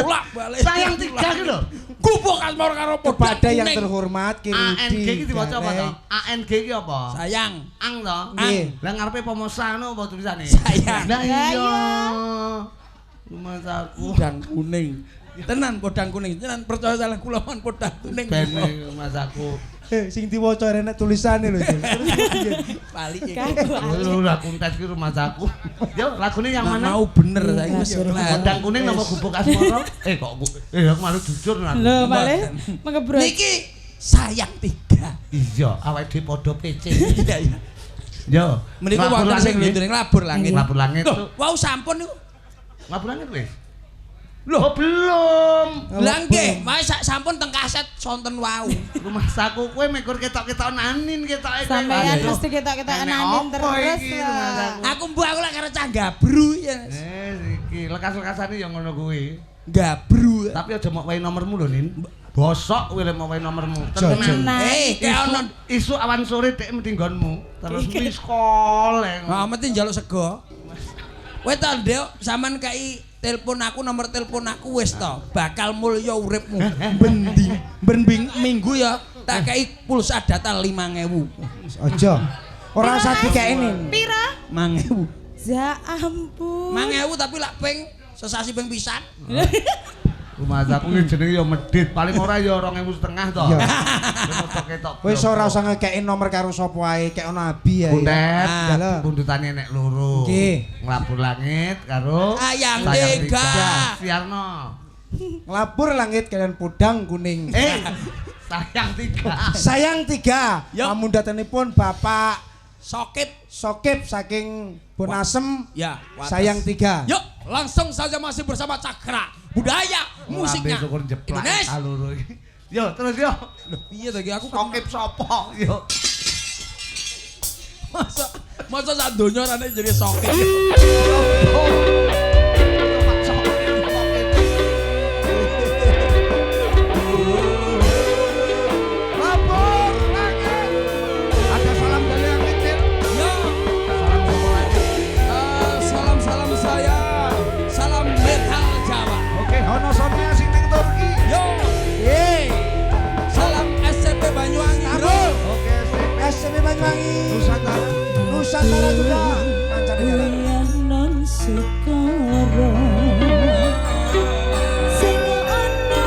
Bolak-balik. sayang 3 ki lho. Gubuk asmor karo podang Kepada yang kuning. terhormat ANG iki diwaca apa to? ANG iki apa? Sayang. Ang to? Nggih. Lah ngarepe pomosano apa tulisane? Sayang. Lah iya. Rumah saku Podang kuning. Tenan podang kuning. Tenan percaya salah kula mon podang kuning. bene rumah saku. Sing diwaca renek tulisane lho. Balik iki. Lho lagu tes ki rumah saku. Yo lagune yang mana? Mau bener saiki. Podang kuning napa gubuk asmara? Kok aku malu jujur nang. Lho, Bale. Mengebrot. Niki sayang 3. Iya, awake dhewe padha PC. Iya iya. Yo, Meniku wonten sing lundune nglabur langit. Nglabur langit Loh, wau sampun niku. Nglabur langit wis. Loh, Oh, belum. Lah nggih, wae sampun teng kaset sonten wau. Rumah saku kowe mekur ketok-ketok nanin ketoke. Sampeyan mesti ketok-ketok nanin terus. Aku mbok aku lek karo cah gabru ya. Iki lekas-lekasane ya ngono kuwi. Gabru. Tapi aja mok wae nomormu lho, Nin. Bosok kowe lek mok wae nomormu. Tenan. Kayak ono Isu awan sore tek mesti nggonmu. Terus miss call. Ah, mesti njaluk sego. Kowe ta, Ndek, sampean kai telepon aku nomor telepon aku wis to. Bakal mulya uripmu. Ben minggu ya tak kai pulsa data 5.000. Aja. Ora usah dikekne. Pira? 5.000. Ya ampun. 5.000 tapi lak ping sesasi ping pisan. Rumah saku ki jenenge ya medhit, paling ora ya 2.500 to. Iya. Ketok-ketok. Wis ora usah ngekeki nomor karo sapa wae, kek ono abi ya. Bundet, Lho. buntutane nek loro. Nggih. Nglabur langit karo Ayang sayang 3. Siarno. Nglabur langit kalian podang kuning. Sayang 3. Sayang 3. Yo. Pamundatanipun Bapak Sokip. saking Bonasem. Ya, wates. Sayang 3. Yuk, langsung saja masih bersama Cakra. Budaya, musiknya Syukur jeplak Indonesia. aluru iki. Yo, terus yo. Loh, piye to iki aku Sokip sapa? Yo. masa sak donya rene jadi sokip. Ada salam dari yang kecil. Yo, Salam sapa lagi? salam saya. Salam metal Jawa. Oke, ono sapa sing ning Turki? Yo. Salam SMP Banyuwangi, Bro. Oke, sip. SMP Banyuwangi. Nusantara. Nusantara juga. Mancanegara. non sekara sing ana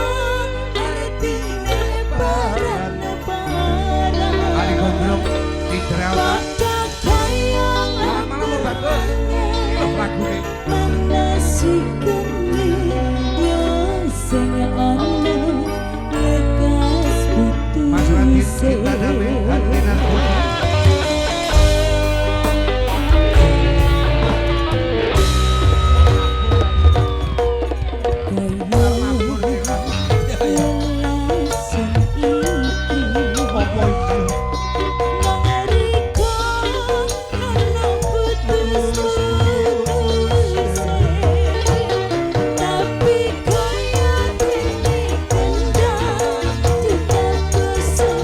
artine barang-barang Ali Gombrong di Drelta. Malah mau bagus. Ini lagune. manasikeni yo sing ana lekas Mas Radit kita damai hati narkoba. Tapi kaya dene kendang tidak kusuk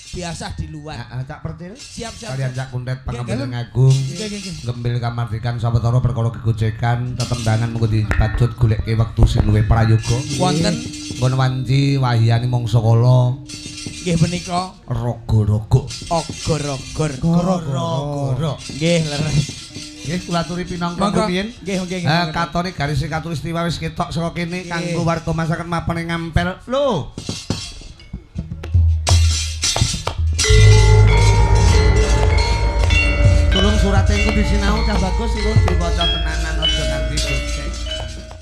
Biasa di luar. Heeh, Cak Pertil. Siap. Kalian Cak Kuntet Pangembil Ngagung. Gembil kamardikan sawetara perkara kegojekan tetembangan mengko dipacut goleke wektu sing luwih prayoga. Wonten nggon wanci wahyane mangsa kala. Nggih menika Raga-raga. ogor-ogor. Goro-goro. Nggih leres. Nggih kula aturi pinangka rumiyin. Nggih. Katone garis katulistiwa wis ketok saka kene kanggo warga masyarakat mapan ing Ngampel. Lho. Tulung surate engko disinau cah bagus iku diwaca tenanan aja nganti dosen.